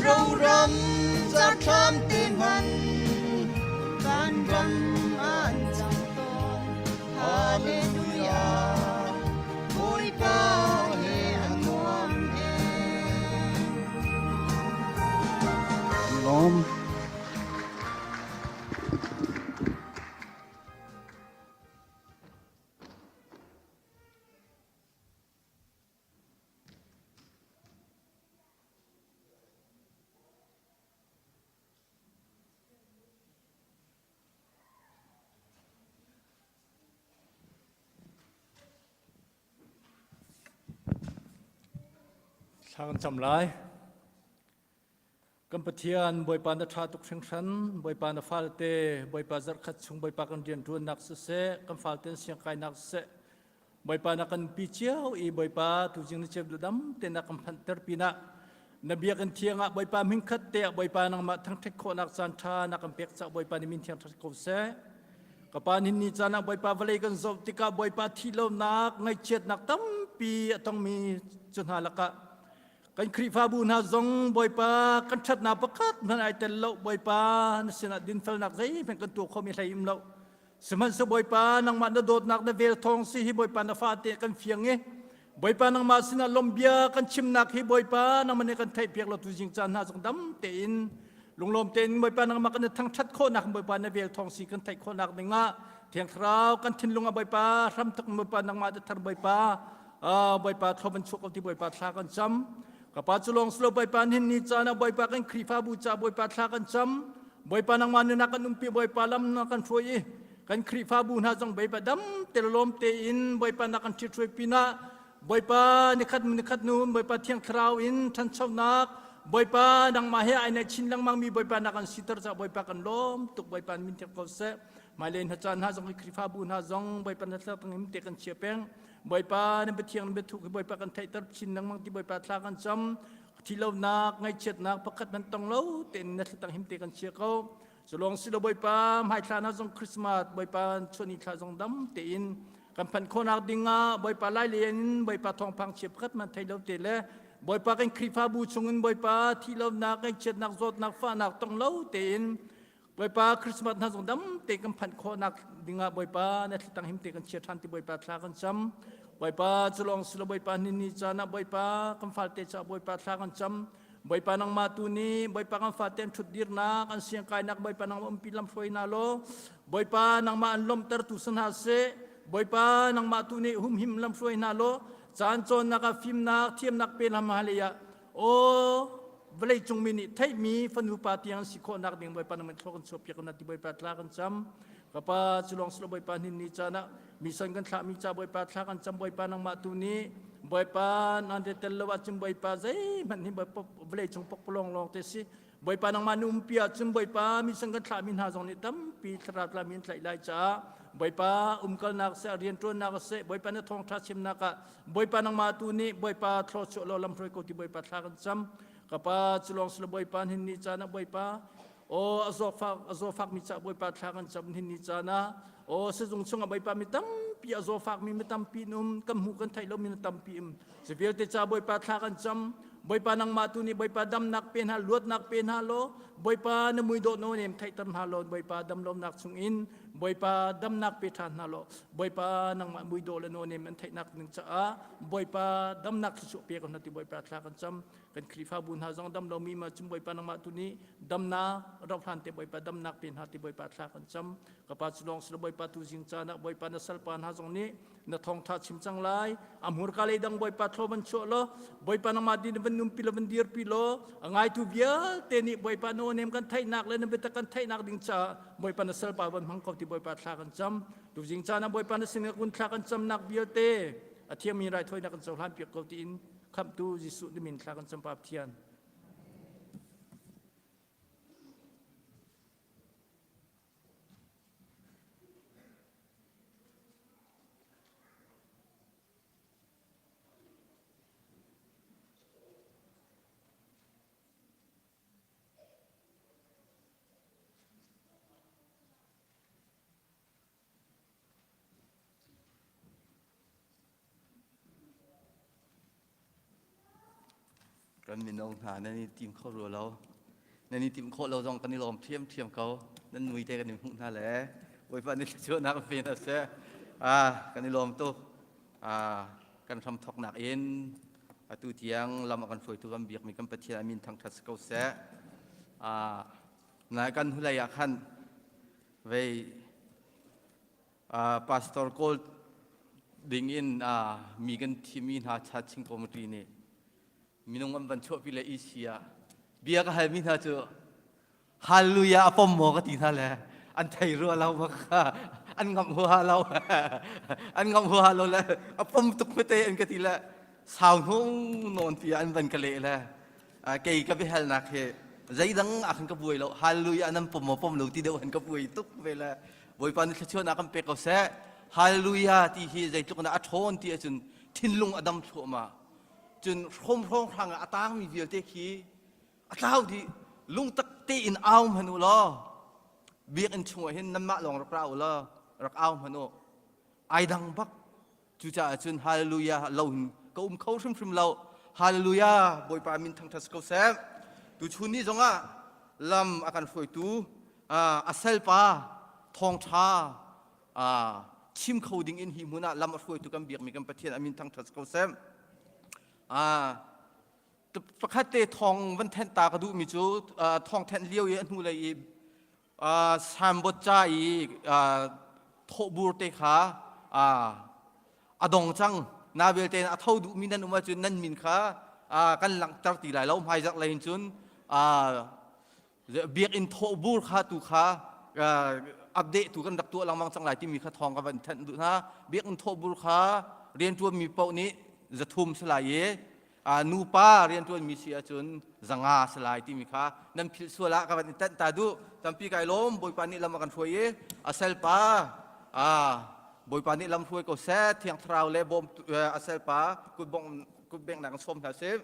เรารำจะทำเต็มหันการรำอันจังตอนฮาเลลูยาโอยพาเฮอันนวมเอ Lom. Sang cham lai kan pathian boi pa na tha tuk thing than boi pa na falte boi pa zar khat chung boi pa kan rian tu nak se kan falte siang kai nak se boi pa na kan pi chiao I boi pa tu jing ni chep dam te na kan phan ter pina na bia kan thianga boi pa ming khat te boi pa nang ma thang thek kho nak san tha na kan pek cha boi pa ni min thiang thak ko se kapan hin ni chana boi pa vale kan zop tika boi pa thi lo nak ngai chet nak tam pi atong mi chun halaka kan kri fa bu na zong boi pa kan that na pakat man ai tel lo boi pa na sina din fel nak zai pen kan tu kho mi thaim lo seman se boi pa nang ma na dot nak na vel thong si hi boi pa na fa te kan fiang e boi pa nang ma sina lombia kan chim nak hi boi pa nang man kan thai piak lo tu jing chan na zong dam te in lung lom te in boi pa nang ma kan thang that kho nak boi pa na vel thong si kan thai kho nak ninga thiang thrau kan thin lunga boi pa ram tak boi pa nang ma de thar boi pa boi pa thoban chuk ti boi pa thla kan cham kapat sulong slow boy pan hin ni chana boy pa kan krifa bu cha boy pa thla kan cham boy pa nang man na kan umpi boy pa lam na kan throi kan krifa bu na jong boy pa dam telom te in boy pa na kan thi throi pina boy pa ni khat nu boy pa thiang khrau in than chau nak boy pa nang ma he ai na chin lang mang mi boy pa na kan sitar cha boy pa kan lom tuk boy pa min thiang ko se malen ha chan ha jong krifa bu na jong boy pa na thla tang im te kan chepeng boi pa ne betiang ne betuk boi pa kan thai tar chin nang mang ti boi pa thla kan cham thi lo nak ngai chet nak pakat man tong lo ten na tang him te kan chia ko solong silo boi pa mai thla na jong christmas boi pa choni thla jong dam te in kan phan khonak dinga boi pa lai len boi pa thong phang chep khat man thai lo te le boi pa kan khri pha bu chungin boi pa thi lo nak ngai chet nak zot nak fa nak tong lo te in boi pa christmas na jong dam te kan phan khonak dinga boi pa na tang him te kan chia than ti boi pa thla kan cham boi pa chulong silo boi pa ni chana boi pa kan falte cha boi pa thla kan cham boi pa nang ma tu ni boi pa kan faten thut dir na kan siang kai nak boi pa nang umpi lam foi na lo boi pa nang ma an lom tar tu san ha se boi pa nang ma tu ni hum him lam foi na lo chan chon na ka phim na thiam nak pe lam halia o vlei chung mini thai mi fanu pa tiang sikho nak ding boi pa nang thok chop ya kan ti boi pa thla kan cham kapa chulong silo boi pa ni chana misan kan thla mi cha boi pa thla kan cham boi pa nang ma tu ni boi pa nan de tel wa chum boi pa zai man ni boi pop vlei chung pok polong long te si boi pa nang manum pia chum boi pa misan kan thla min ha jong ni tam pi thra tla min thlai lai cha boi pa kal nak se rian tron nak se boi pa na thong tha chim na ka boi pa nang ma tu ni boi pa thlo chu lo lam throi ko ti boi pa thla kan cham kapa chulong silo boi pa hin ni cha na boi pa o azofak mi cha boi pa thla kan cham hin ni cha na o se jung chung boi pa mi tam pi azofak mi tam pi num kam hu kan thai lo mi tam pi im se vel te cha boi pa thla kan cham boi pa nang ma tu ni boi pa dam nak pen ha luat nak pen ha lo boi pa na mui do no nem thai tam ha lo boi pa dam lom nak chung in boi pa dam nak pe than ha lo boi pa nang ma mui do le no nem an thai nak ning cha a boi pa dam nak chu pe ko na ti boi pa thla kan cham kan krifa bun ha jong dam lo mi ma chum boi pa nang ma tu ni dam na ro phan te boi pa dam nak pen ha ti boi pa thla kan cham ka pa chulong slo boi pa tu jing cha na boi pa na sal pan ha jong ni na thong tha chim chang lai amhur ka le dang boi pa thlo ban cho lo boi pa nang ma din ban num pilo ban dir pilo angai tu bia te ni boi pa no nem kan thai nak le na beta kan thai nak ding cha boi pa na sal pa ban hang ko ti boi pa thla kan cham tu jing cha na boi pa na sin kun thla kan cham nak bia te athiam mi rai thoi na kan chau han pi ko ti in kham tu jisu ni min thla kan cham pa thian กันมีน้องหานั่นนี่ทีมเข้ารัวเรานั่นนี่ทีมโคเราจองกันนี่ลมเทียมเขานั่นนุยเตกันนี่หุ่นนั่นแหละไว้ฟันนี่เชื่อนักเป็นนะเสียกันนี่ลมตัวกันทำทอกหนักเอ็นตัวเทียงลำกันฝอยตัวกันเบียกมีกันปฏิอามินทางทัศเกาเสียนายกันหุ่นเลยขันไว้พาสตอร์โกลดิ่งอินมีกันทีมีนาชัดชิงคอมรีนี่มีน้องมันบรรชบวิเลอิเชียเบียก็ให้มีนาจูฮาเลลูยาปมโมกตีนั่นแหละอันไทยรัวเราบ้าอันงำหัวเราอันงำหัวเราเลยปมตุกไม่เตะอันกติละสาวนุ่งนอนที่อันบันกะเละเลยเกี่ยกับเฮลนักเฮใจดังอันกับบุยเราฮาเลลูยานั่นปมโมปมเราที่เดียวอันกับบุยตุกเวลาบุยปานนี่ชวนนักกันเปกเอาเสฮาเลลูยาที่เฮใจตุกน่ะอัฐอนที่จุนทิ้งลงอดัมชั่วมาจนคมพร้องทางอาตางมีเวียเตคีอาตาวที่ลุงตักตีอินเอามนุลอเบียกันช่วยเห็นน้ำมะลองรักเราลอรักเอามนุไอดังบักจุจ่าจนฮาเลลูยาเราก็เขาชิมเราฮาเลลูยาบอยปามินทางทัศก์เซมตุชุนนี่จงลำอาการฝอยตูอาเซลปาทองชาชิมเขาดิ่งอินหิมุนะลำอาฝอยตูกันเบียกมีกันปะเทียนอามินทางทัศก์เซมประคัตเตทองวันแทนตากระดูมิจูทองแทนเลี้ยวยันหูเลยสามบทใจโทบูรเตขาอดงจังนาเวลเตนอเท่าดูมินันอุมาจุนนั่นมินขากันหลังตัดตีไหลแล้วหายจากไหลจุนเบียกอินโทบูรขาตุขาอัปเดตถูกกันดักตัวหลังมังสังหลายที่มีข้าทองกับวันแทนดูนะเบียกอินโทบูรขาเรียนตัวมีเป้านี้จะทุ่มสลายนูป้าเรียนตัวมีเสียจนจังอาสลายที่มีค่านั่นพิสูจน์ละกับวันตั้งตาดูตั้งปีไก่ล้มบอยปานิลำมากันช่วยอาเซลป้าบอยปานิลำช่วยก็เสร็จเที่ยงทราวเล่บอมอาเซลป้ากุบงกุบเบงหนังส้มหาเซฟ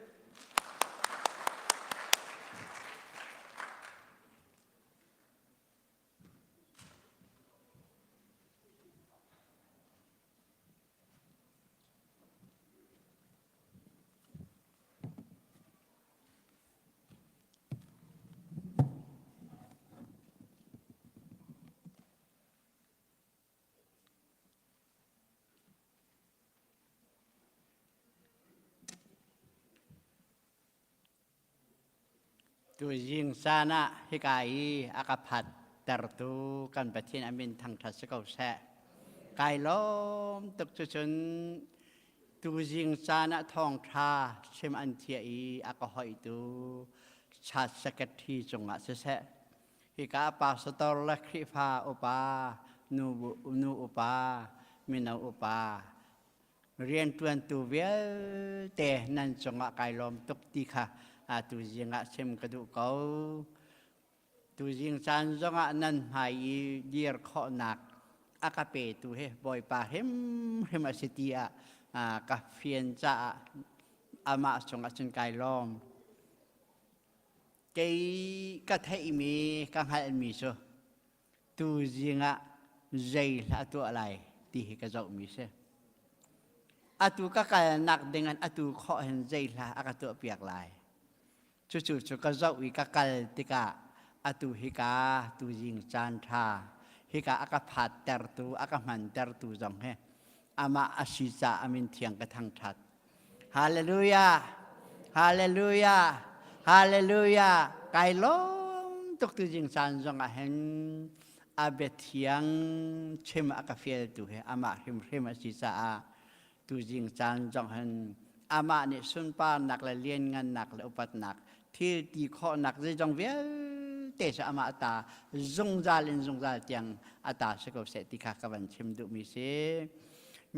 tu jing sana hikai akapat tertu kan batin amin thang thasakau sa kai lom tuk chun tu jing sana thong tha chem an thia I akahoi tu chat sakati chunga se se hika pastor la khrifa upa nu upa mina upa เรียนตัวตัวเวลแต่นั่นจงกายลมตกตีค่ะตัวยิงเช่นกระดูกเขาตัวยิงจันจงนั่นหายเดียร์ข้อหนักอากาเปตัวเฮบอยป่าเฮมสิตีกับเฟียนจ่าอามาจงจนกายลมเกี่ยกับเทมีกังหันมีโซตัวยิงใจละตัวอะไรที่กระจกมีเซatu kakal nak dengan atu kho hen zai la akato piak lai chu ka zau wi kakal tika atu hika tu jing chan tha hika akaphat ter tu akaman ter tu jong he ama asisa amin thiang ka thang that hallelujah hallelujah hallelujah kai lom tok tu jing chan jong a hen abet thiang chem akafiel tu he ama him asisa a tu jing chan jong han ama ni sun pa nak la lien ngan nak la upat nak thi ti kho nak je jong ve te sa ama ta zong za tiang ata se ko se ti kha ka ban chim du mi se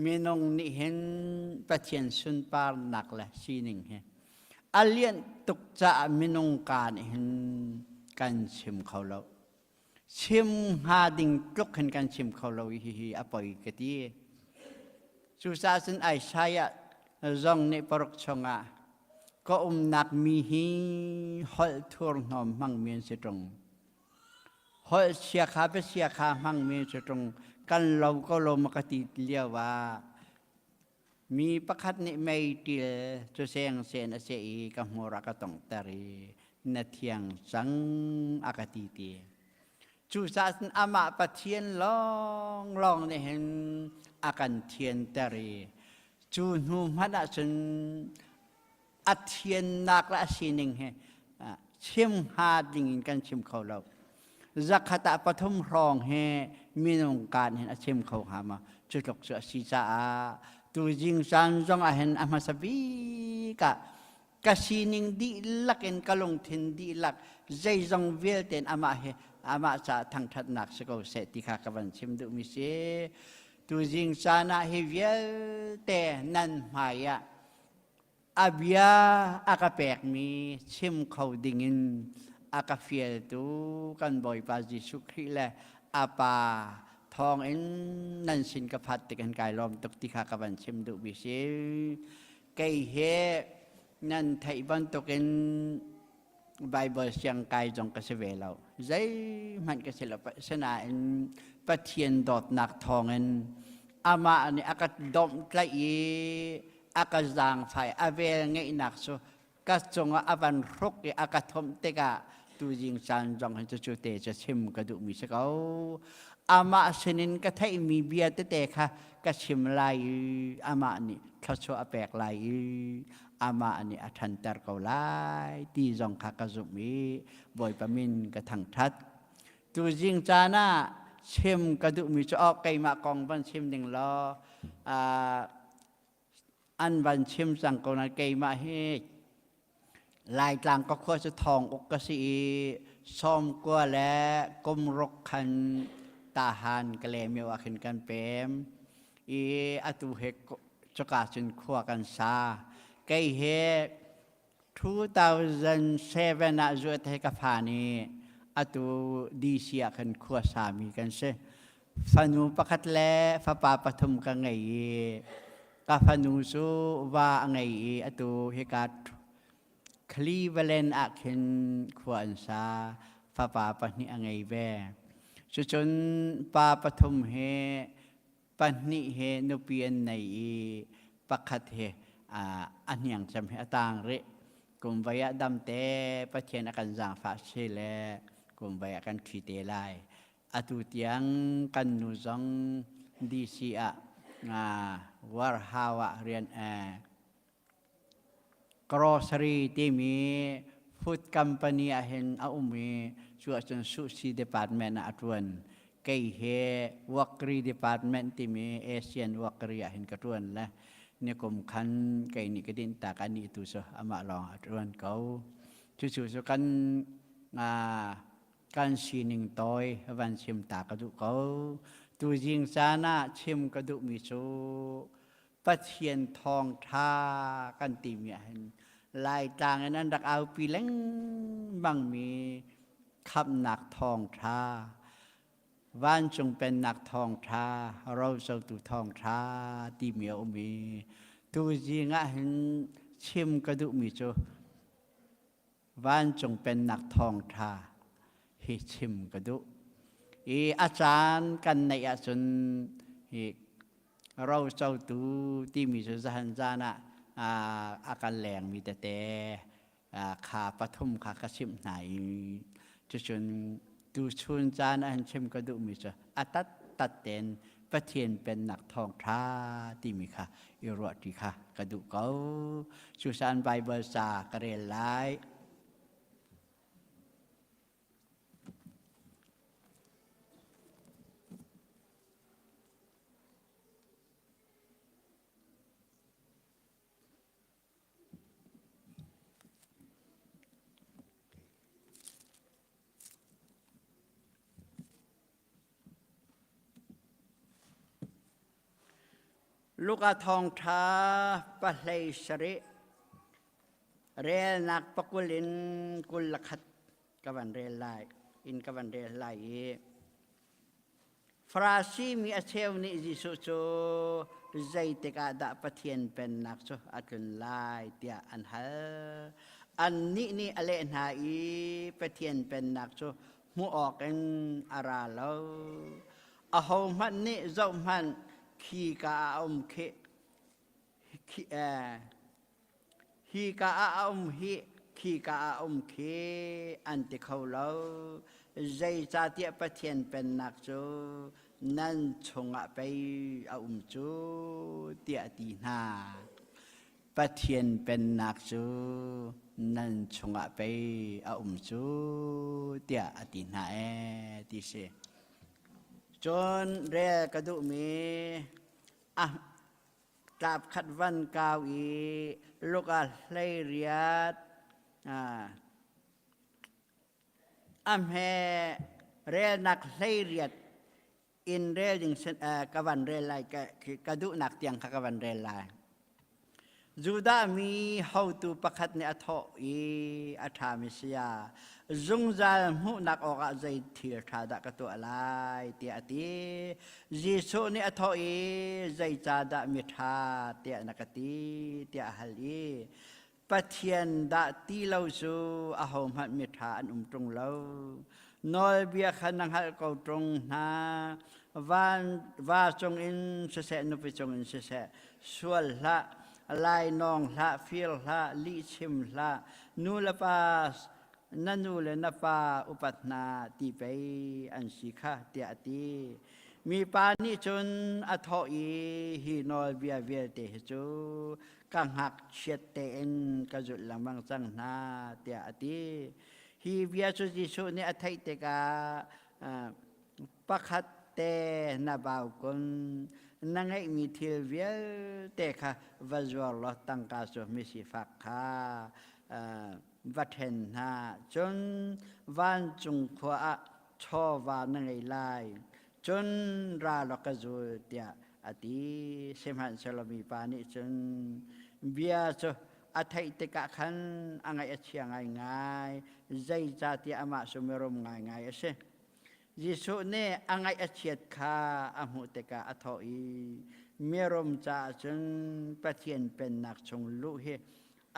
minong ni hen patien sun pa nak la sining he alien tuk cha minong ka ni hen kan chim khau lo chim ha ding tuk hen kan chim khau lo hi apoi ke ti susasan ay saya zong ni porok chonga ko nak mi hi hol thur nom mang mien se trong hol sia kha mang mien se trong kan lo ko lo makati liawa มีประคัดนิไม่ตีจะเสียงเสียนเสียกับหัวรักต้องตารีนาเทียงสังอากาตีตีจูศาสนอามาปะเทียนลองในเห็นอาการเทียนตารีจูนูมันอาจนอัเทียนนักละสิหนึ่งเฮชิมหาดิ่งกันชิมเขาเราจักขตะปฐมรองเฮมีนงการเห็นชิมเขาหามาจุดหลอกเสือสีจ้าตัวจิงสันจงเห็นอามาสบีกะสิหนึ่งดีลักเอ็นกะลงทินดีลักใจจงเวลเต็นอามาเฮอามาจะทางทัดนักสกาวเสติขากับวันชิมดูมิเสตัวจิงสันเฮเวลเตนันมายะอาบยาอากาเปกมีชิมเขาดิ่งอากาเฟียตูกันบ่อยปาจิสุครีและอาปาทองเอ็นนันสินกับพัดติกันกายลอมตกติขากับวันชิมดูมิเสไกเฮนั่นไทยบันตกินไบเบิลเสียงกายจงกระเสวเราใจมันกระเสลปสนาอินปะเทียนดอดหนักทองอินอามาอันนี้อากาศดมใกล้อากาศจางไฟอาเวงเงยหนักสุก็จงอาบันรุกอากาศทมเตกะตูจิงจันจงให้จะจุเตจะชิมกระดูมีสักเอาอามาเสนินก็ไทยมีเบียร์เตะค่ะก็ชิมลายอามานี่เขาชัวแปลกลายอามาอันนี้อัทันตร์เกาไลตีจงขากระจุมีบ่อยประมินกระทังทัดตูจิงจาน่าชิมกระดูมีจะออกไก่มากองบันชิมหนึ่งล้ออันบันชิมสังกนันไก่มาเฮลายกลางก็ควรจะทองอกกสีซ้อมกัวและกลมรกคันตาหันกะเลมีว่าขึ้นกันเปมอตุเฮกจกาสินขัวกันซาไก่เฮ2007นะจุดเฮกพานีอตุดีเซียกันขัวสามีกันเสฟันูประคัดแลฟ้าป่าปฐมกันไงกาฟนูสูว่าไงอตุเฮกัดคลีเวเลนอาเคนขวานซาฟ้าป่าปนิไงแวจนป่าปฐมเฮปนิเฮนุเปียนในประคัดเฮอันยังจำเหตุต่างเรกุมวิยดำเตปะเทียนกันจางฟ้าเชลกุมวิยกันขีเตลายอตุเตียงกันนุจงดีซีอะวาร์ฮาวะเรียนกรอสรีที่มีฟูดคัมพานีเห็นเอามีช่วยจนสุชีดีพาร์ตเมนต์อัตวันเกย์เฮวักรีดีพาร์ตเมนต์ที่มีเอเชียนวักรีเห็นกระทวนและเนี่ยกรมคันเกย์นี่ก็ดินตากันนี่ตัวsoอามาลองอัตวันเขาจู่ๆsoกันชีนิงตอยวันชิมตากระดูกเขาตัวจิงซานะชิมกระดูกมิโซปะเทียนทองท่ากันตีมีเห็นลายต่างนั้นดักเอาปีเล้งบังมีขับหนักทองท่าวันจงเป็นหนักทองท่าเราจะตุทองท่าตีมีเอามีตัวจิงเห็นชิมกระดูกมิโซวันจงเป็นหนักทองท่าให้ชิมกระดูกอาจารย์กันในอาจารย์เราเจ้าตูที่มีสุสานจานะอาการแรงมีแต่ขาปฐมขากระชิมไหนจะชนตูชุนจานะอันชิมกระดูมีจะอัตัดเต็นประเทียนเป็นหนักทองท่าที่มีค่ะอิรวดีค่ะกระดูเขาสุสานไบเบิลซากระเรลไลลูกอาทองท้าปะเลสริเรลนักปะกุลินกุลขัดกบันเรลไลอินกบันเรลไลฟราซีมีอาเชวนิจิสุโซใจเตกาดาปะเทียนเป็นนักโซอากุนไลเตียอันฮะอันนี้อเลนหาอีปะเทียนเป็นนักโซมูออกกันอาราโลอโหมันนี่เจ้ามันขีกาอมเค ฮีกาอาอุมฮีขีกาอาอุมขีอันติเขาเราใจจะเตียประเทียนเป็นนักจูนั่นชงอะไปอาอุมจูเตียตีนาประเทียนเป็นนักจูนั่นชงอะไปอาอุมจูเตียตีนาตีเสจนเรียกระดูมีกราบขัดวันกาวอีลูกอะไรเรียดแห่เรียนักเลยเรียดอินเรียดิงกวันเรียลายกระดูนักเตียงกวันเรียลายจูดามีเฮาตูประคัดเนอทออีอัฐามิสยาจงจาหูนักออกใจเทียชาดกตัวอะไรเตียตียิสุเนอทออีใจจาดมิทาเตียนักตีเตียฮัลีปัทยันดาตีเลาสูอาหมหัดมิทาอันตรงเลานอยเบียขันนังหัดเกาตรงนาว่าจงอินเสนุปิจงอินเสส่วนละลายนองละฟิลละลิชิมละนูละปานันูเลนปาอุปัตนาตีไปอันสิกาเตียตีมีปานิจนอัทอีฮีนอยเบียเวียเตจูกังหักเช็ดเตนกระจุดละมังจังนาเตียตีฮีเบียจุจิสุเนอไทเตกาปักขัดเตนาบาวคนนั่งไอมีทิลเวียเตค่ะวัจวลลตั้งกาสุมิสิฟักค่ะวัดเห็นหาจนวันจุงขวาชอวานั่งไอไลจนราลกจูเตียอดีเสมันสลมีปานิจนเบียจุอัฐิตกะขันอังไอเชียงง่ายใจจาติอามาสุเมรุมง่ายเสยิสุเนอังไอเชียดคาอมุตกะอัทอีเมรุมจาจนประเทียนเป็นนักชงลุเฮ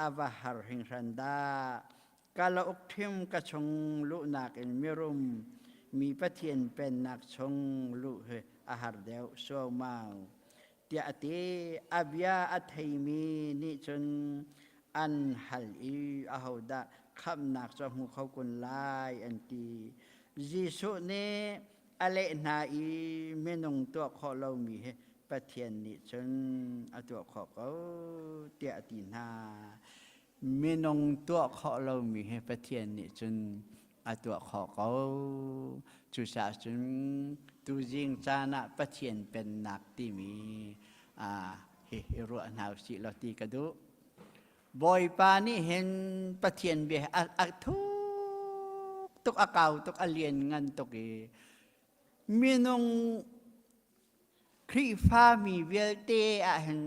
อาวาหารหิงรันดากาลอุกทิมกะชงลุนักเมรุมมีประเทียนเป็นนักชงลุเฮอาหารเดวโซมาเตียติอาบยาอัทยมีนิจนอันฮัลอีอาหูดะคำนักจมูกเขากุนลายอันตียิสุเนอเลนาอีเมนงตัวขอเรามีประเทียนนิจนตัวขอเขาเตียตินาเมนงตัวขอเรามีประเทียนนิจนตัวขอเขาจุสาจนตูจิงจานะประเทียนเป็นนักที่มีเฮรัวนาวสิลตีกระดูบอยปานี่เห็นประเทียนเบียทุกอากาศทุกอเลียนงันทุกมีนงครีฟ้ามีเวลเตอเห็น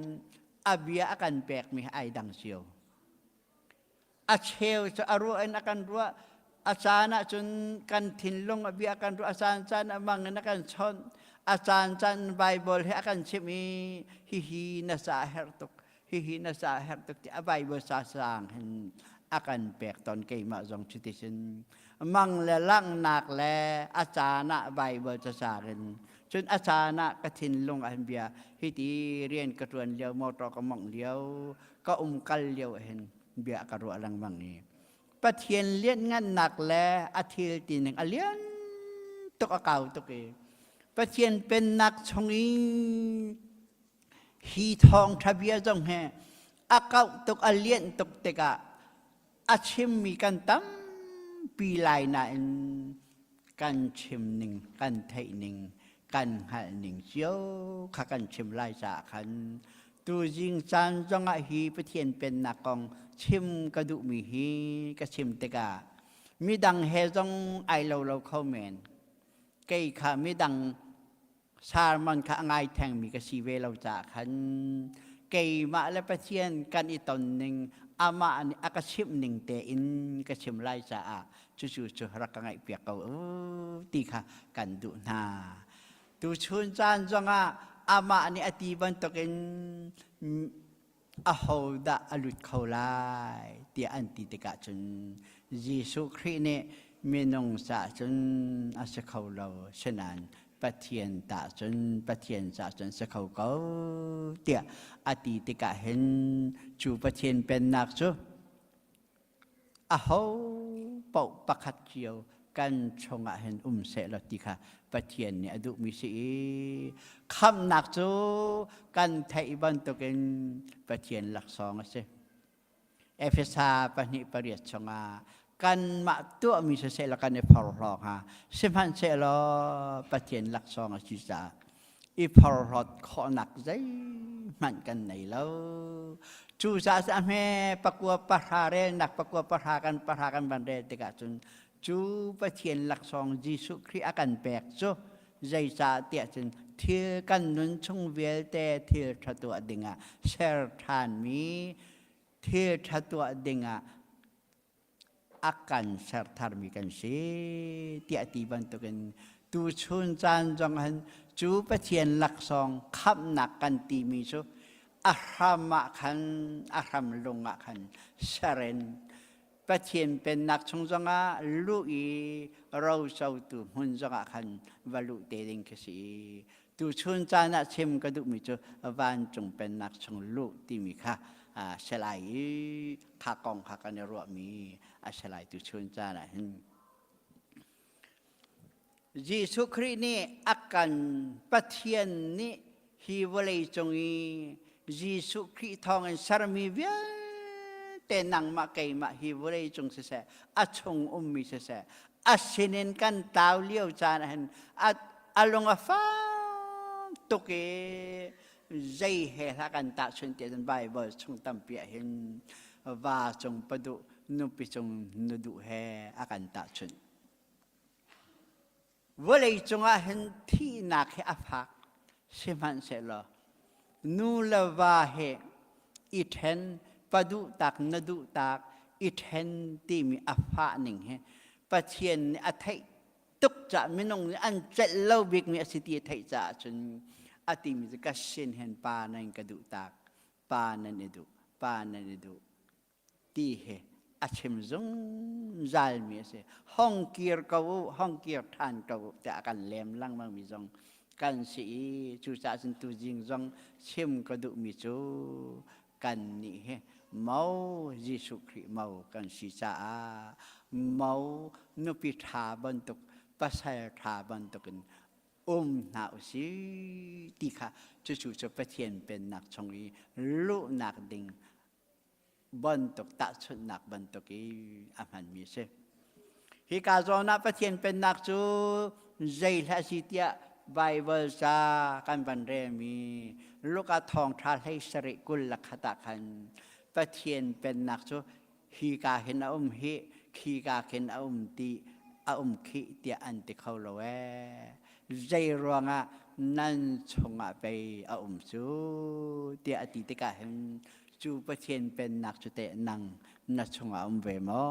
อาเบียอาการแปลกมีไอดังเชียวอาเชลจะอรู้ไอ้นักการรู้อาจารย์จนกันถิ่นลงอาเบียกันรู้อาจารย์จันมังนักการชนอาจารย์จันไบเบิลให้อาการเชมีฮีนาซาเฮรตุกฮีนาซาเฮรตุกที่ไบเบิลซาสางเห็นอาการแปลกตอนเกี่ยมาจงชุติชนมังและลังนักและอาจารย์ไบเบิลจะสาเห็นจนอาจารย์กถิ่นลงอาเบียฮิตีเรียนกระตวนเลี้ยวมอตอกระมองเลี้ยวก็กัลเลี้ยวเห็นเบียกระรัวลังมังนี้ประเทียนเลี้ยนงันหนักและอาทิตย์ตีหนึ่งเลี้ยนตกอากาศตกประเทียนเป็นนักชงอิงฮีทองทะเบียจงแห่อากาศตกเลี้ยนตกเตกะอาชิมมีกันตั้มปีลายน่ะกันชิมหนึ่งกันไทยหนึ่งกันหันหนึ่งเชียวข้ากันชิมลายสาขันตูจิงจันจงฮีประเทียนเป็นนักกองชิมกระดูมีฮีก็ชิมเตกามีดังเฮจงไอเราเข้าเมนเกยขามีดังชามันข้าง่ายแทงมีกระชีเวเราจากขันเกยมาและประเทียนกันอีตนหนึ่งอามาอันนี้กระชิมหนึ่งเตอินกระชิมไล่สะจู่ๆรักง่ายเปียกเอาตีค่ะกันดูนาตูชุนจันจงอามาอันนี้อธิบันตกินอาหูดะอลุดเขาไล่เตียอันติตกะจนยิสุคริเนเมนงสะจนอาศัยเขาเราเช่นนั้น ปะเทียนตาจนปะเทียนจาจนสะเขาเกาเตียอดีตกะเห็นจูปะเทียนเป็นนักจูอาหูเป่าประคัดเจียวกันชงเห็นเสลติค่ะปะเทียนเนี่ยดูมีสีคำหนักจูกันไทยบันตุกันปะเทียนหลักสองสิเอฟเอสาปนิปริยชงกันมาตัวมีเสลกันในพอร์ตฮะสิมันเสลปะเทียนหลักสองจิตาอีพอร์ตขอหนักใจมันกันไหนแล้วจูจ่าสามเฮปักวัวปะหาเรนักปักวัวปะหากันบันเรติกาจนจูปะเทียนหลักสองยิสุคริอากันแบกจูใจจ่าเตียจนเทียกันนุนชงเวลเตเทียทัตัวดิ่งเชรทานมีเทียทัตัวดิ่งakan serta mikan si tiap tiban tu kan tu chun chan jong han chu pathian lak song khap nak kan ti mi so ahama kan aham lunga kan saren pathian pen nak chung jonga lu i rau sau tu hun jonga kan valu te ding ke si tu chun chan na chem ka du mi so van chung pen nak chung lu ti mi kha selai khakong khakan ro mi selai tu chun cana Yesus Kristus ni akan pathian ni hiwalay jongi Yesus Kristus thongan sarmi via tenang makai mak hiwalay jong sese achong ummi sese asinin kan tau liu cana at along afa toke dây hè làกันตะชนเตียนใบบ่ชงตั้มเปียเห็นว่าจงประดุนุปิจงนุดุแฮอากันตะชนว่าเลยจงอาเห็นที่นักเฮอภักเสมันเสลนูลว่าเฮอิเทนประดุตักนดุตักอิเทนที่มีอภักหนึ่งเฮประเทียนอัฐิตุกจะไม่นงอันเจลเลวิกมีสิทธิไทยจะจนati mi kashin hen pa nan kadu tak pa nan edu ti he achim zong zal mi se hong kir than kau ta akan lem lang mang mi zong kan si chu cha sin tu jing zong chim kadu mi chu kan ni he mau Yesu Kri mau kan si cha mau nu pi tha ban tuk pasai tha ban tukinนาอุสิติค่ะจู่ๆจะประเทียนเป็นนักชงอีลุนักดิ่งบนตกตะชุดนักบนตกอีอามันมีเสฮิกาโซนักประเทียนเป็นนักจู่ใจและสิเตียไบเบิลซากันบันเรมีลูกทองทาให้สริกุลลักขตะคันประเทียนเป็นนักจู่ฮิกาเห็นฮิคีกาเห็นตีขีเตียอันติเขาละเวใจรวงนั่นชงไปจูเตียอติติกาเห็นจูประเทียนเป็นนักจุเตนังนัชงเวมอ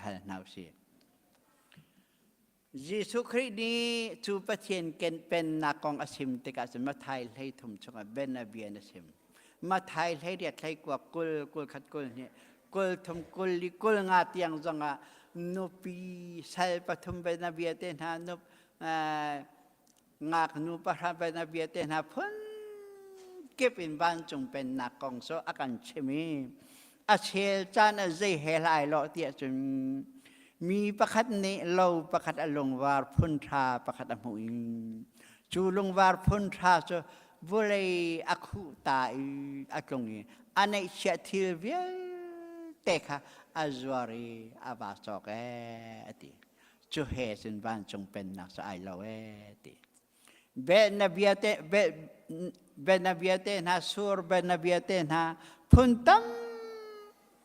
ฮันนาวซีYesus Kristusนี่จูประเทียนเป็นนักกองอาชิมติกาสมาไทยให้ทุ่มชงเบนนาเบียนอาชิมมาไทยให้เรียกไทยกว่ากุลขัดกุลเนี่ยกุลทุ่มกุลลิกุลงาเตียงจังนุปีใส่ปฐุมเบนนาเบียเตนะนุngạc nu para bên na Việt Nam na phun kịp in ban chung bên na công số akan chemi achel chan a zai helai lo tia chun mi pakhat ne lo pakhat along war phun tha pakhat amuin chu long war phun tha so volei akhu tai aklongi anai chatil vie tekha azwari abasok ati chu he sin ban chung pen nak sa ai lo ti ben nabiate na sur ben nabiate na puntam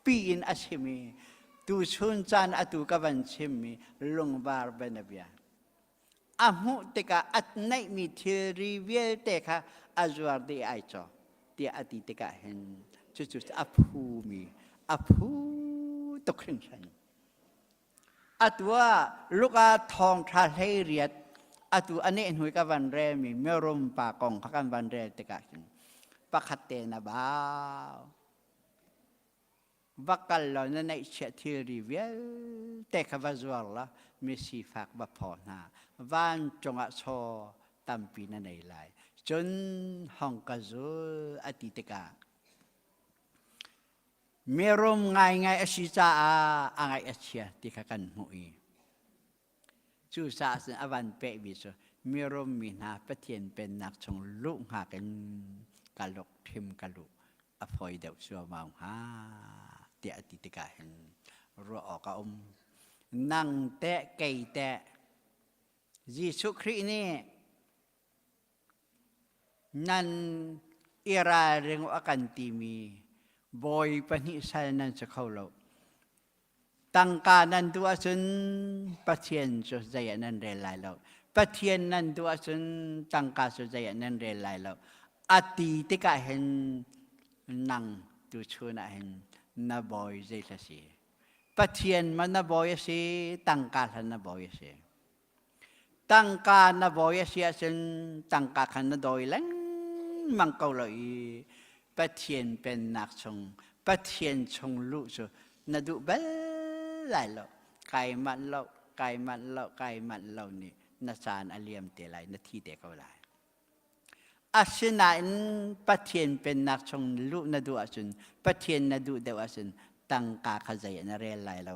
pin asimi tu chun chan atu kavan chimi longbar ben nabia amu teka at nai mi thiri vie teka azwar di ai cho ti ati teka hen chu apu tokring san atwa luka thong tha hei riat atu ane hui ka van re mi merom pa kong kan van re te ka pakhat te na ba bakal na na isya tirivel teka vazwala misi fak bapona van chonga so tampi na nailay chun hong kazul atiteka merom ngay asisa angay asya tikakan mui chu sa sin avan pe biso merom mina patien pen nak chong lu nga ken kalok thim kalu apoy daw so mau ha ti atiteka hen ro ka nang te kei te Yesu Christ ni nan ira ring akan timi boy panisal nan sa kaulo tangka nan dua sun patien so zaya nan relay lo patien nan dua sun tangka so zaya nan relay lo ati tika hen nang tu chuna hen na boy zay sa si patien man na boy si tangka na boy si tangka na boy siya sin tangka kan na doy lang mangkaw lo i patien pen nak chong patien chong lu so na du bel lai lo kai man lo ni na san aliam te lai na thi te ko lai asina in patien pen nak chong lu na du asun patien na du de asun tangka kazaya na re lai lo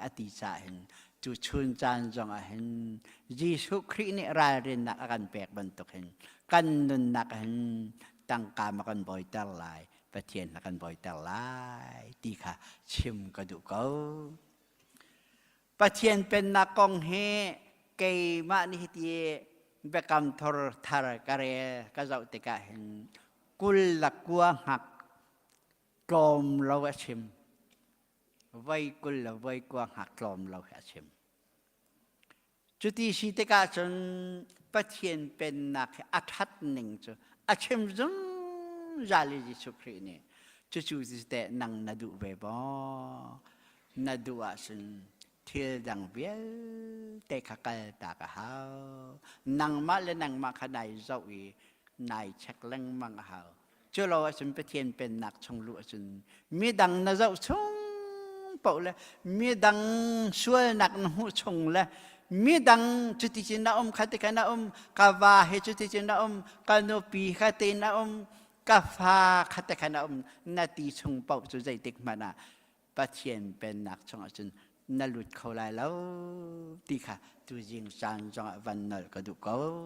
ati sa hin tu chun chan jong a hen Yesu Christ ni ra rin nak akan pek bentuk hen kan nun nak hen tangka makan boy tar lai patien akan boy tar lai ti kha chim ka du ko patien pen nak kong he ke ma ni ti bekam thor thar kare ka zau te ka hen kul lakwa hak klom lo a chim vai kul la vai kwa hak klom lo ha chim chuti si te ka chun patien pen nak athat ning chu a chim zum jali Yesu Christ ni chu si te nang na du ve bo na du a sun thil dang biel te ka kal ta ka ha nang ma le nang ma khanai zau i nai chak leng mang ha chu lo sun patien pen nak chong lu sun mi dang na zau chung bảo là mi đăng xuôi nặc hu trùng là mi đăng chút thì na khát cái na cà va hay chút thì na canopy khát na cà phê khát cái na na ti trùng bảo chút dây tích mà na bắt hiện bên nặc trong chân na lụt khâu lại lâu ti khá tu riêng sang trong văn nợ có đủ có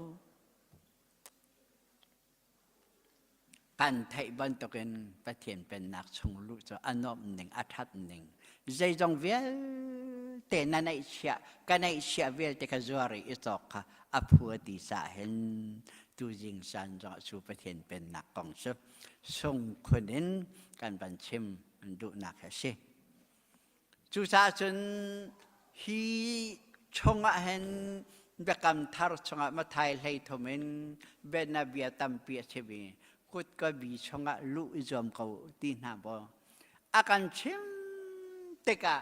กันไทยบันตกเป็นประเทศเป็นนักชงลุจะอันนบหนึ่งอัฐหนึ่งใจจงเวลแต่นั่นไอเชียกันไอเชียเวลแต่ก็จวรีอิสอกอภัวติสาเห็นตูจิงสันจงสู่ประเทศเป็นนักกองศึกส่งคนเห็นการบัญชิมดูนักเสียจุสาจนฮีชงเห็นเบกำทารชงมาไทยเลยทมินเบนาเบียตัมเปียเชบีกุดก็บีชงลุอิจอมเขาตีนาบอาการชิมเตกะ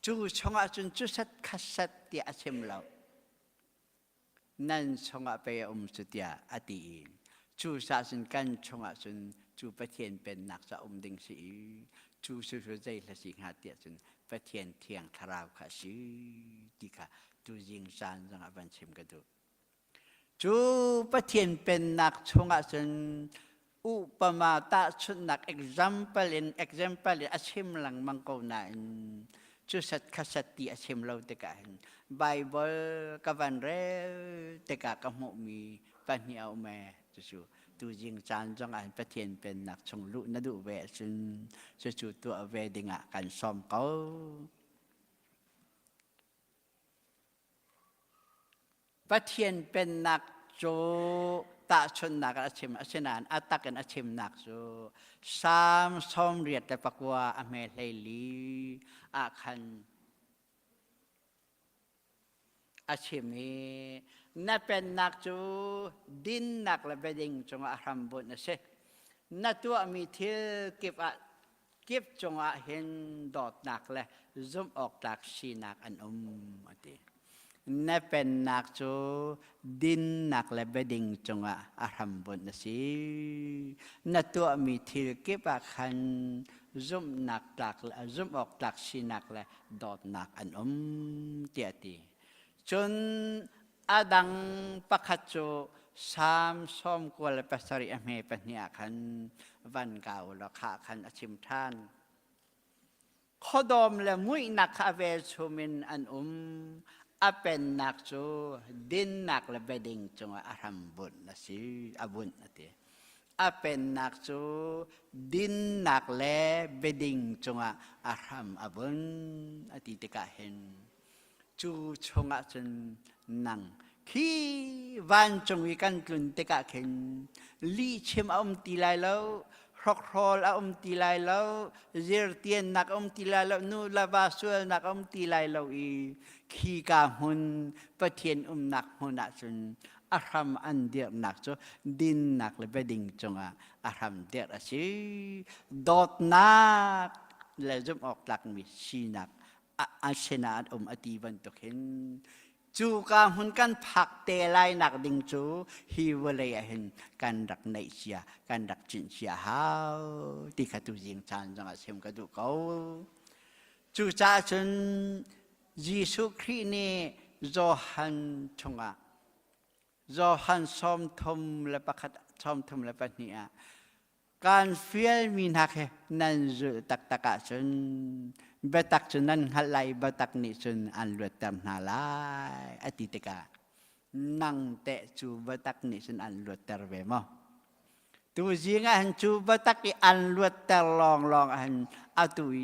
จูชงจนจูสัดขัดสัดเตียชิมเรานั่นชงไปสุดยาอดีจูสาสินกันชงจนจูประเทศเป็นนักสะดิ่งสีจูสุดใจละสิงหาเตียจนประเทศเทียงทราวขาสีดีค่ะจูยิงสานจังบันชิมกันดูจูประเทศเป็นนักชงจนอุปมาตาชุดนัก example อาชิมหลังมังกรนายจูสัตขัดติอาชิมเราเตกะไบเบิลกับวันเรเตกะกับหมมีปัญญาแม่จูตูยิงจานจงอันประเทศเป็นนักชงลุนดูเวซึ่งจูตัวเวดิงะกันซ้อมเขาประเทศเป็นนักโจตาชนนักอาชิมอาชนานอัตตะกันอาชิมนักโจสามซ้อมเรียดแต่ปักว่าอเมริลีอาคันอาชิมีนั่นเป็นนักจูดินนักและเบดิงจงอารัมบุญนะเสนั่นตัวมีเที่ยวเก็บจงอาเห็นดอดนักและซุ่มออกจากชีนักอันอติ นั่นเป็นนักจูดินนักและเบดิงจงอารัมบุญนะสินั่นตัวมีทิลเก็บขันซุ่มนักตักและซุ่มออกตักชีนักและดอดนักอันเตียตีจนอาดังปะคัจโจสามส้มกวลปัสริอเมปเนียขันวันเก่าและขาขันอชิมทานข้อดอมและมุยนักอเวชุมินอันอาเป็นนักจูดินนักและเบดิงจงอารัมบุญนะสิอาบุญนะทีอาเป็นนักจูดินนักและเบดิงจงอารัมอาบุญอติติกาเห็นจูชงอาจนนังขีวันจงวิกันกลุ่นติกาเห็นลีชิมอมตีไลแล้วรอกรอลอมตีไลแล้วเจรเตียนนักอมตีไลแล้วนูลาบาสวลนักอมตีไลแล้วอีขีกาหุนปะเทียนนักหุนจนอารัมอันเดียร์นักจูดินนักและเบดิงจงอารัมเดียร์สิดอดนักและจุ่มออกหลักมิชีนักอาเชนาอมอตีบันตุเห็นจูกาหุนกันผักเตลัยนักดิงจูฮิวเลยเห็นกันดักในเชียกันดักจินเชียฮาวที่ขัตุจิงจานจังอาเชมกระดูกเขาจูจ้าจนยิสุครีนี่โจฮันชงะโจฮันซ้อมทมและประคัดซ้อมทมและปะเนียการเฟียลมีนักนันจุตักตะกะจนเบตักจนนั้นฮัลไลเบตักนี่จนอันลวดตามนาลายอติติกานั่งเตะจูเบตักนี่จนอันลวดเตอร์เวมอตัวจริงอันจูเบตักอันลวดเตอร์ลองอันอาตุย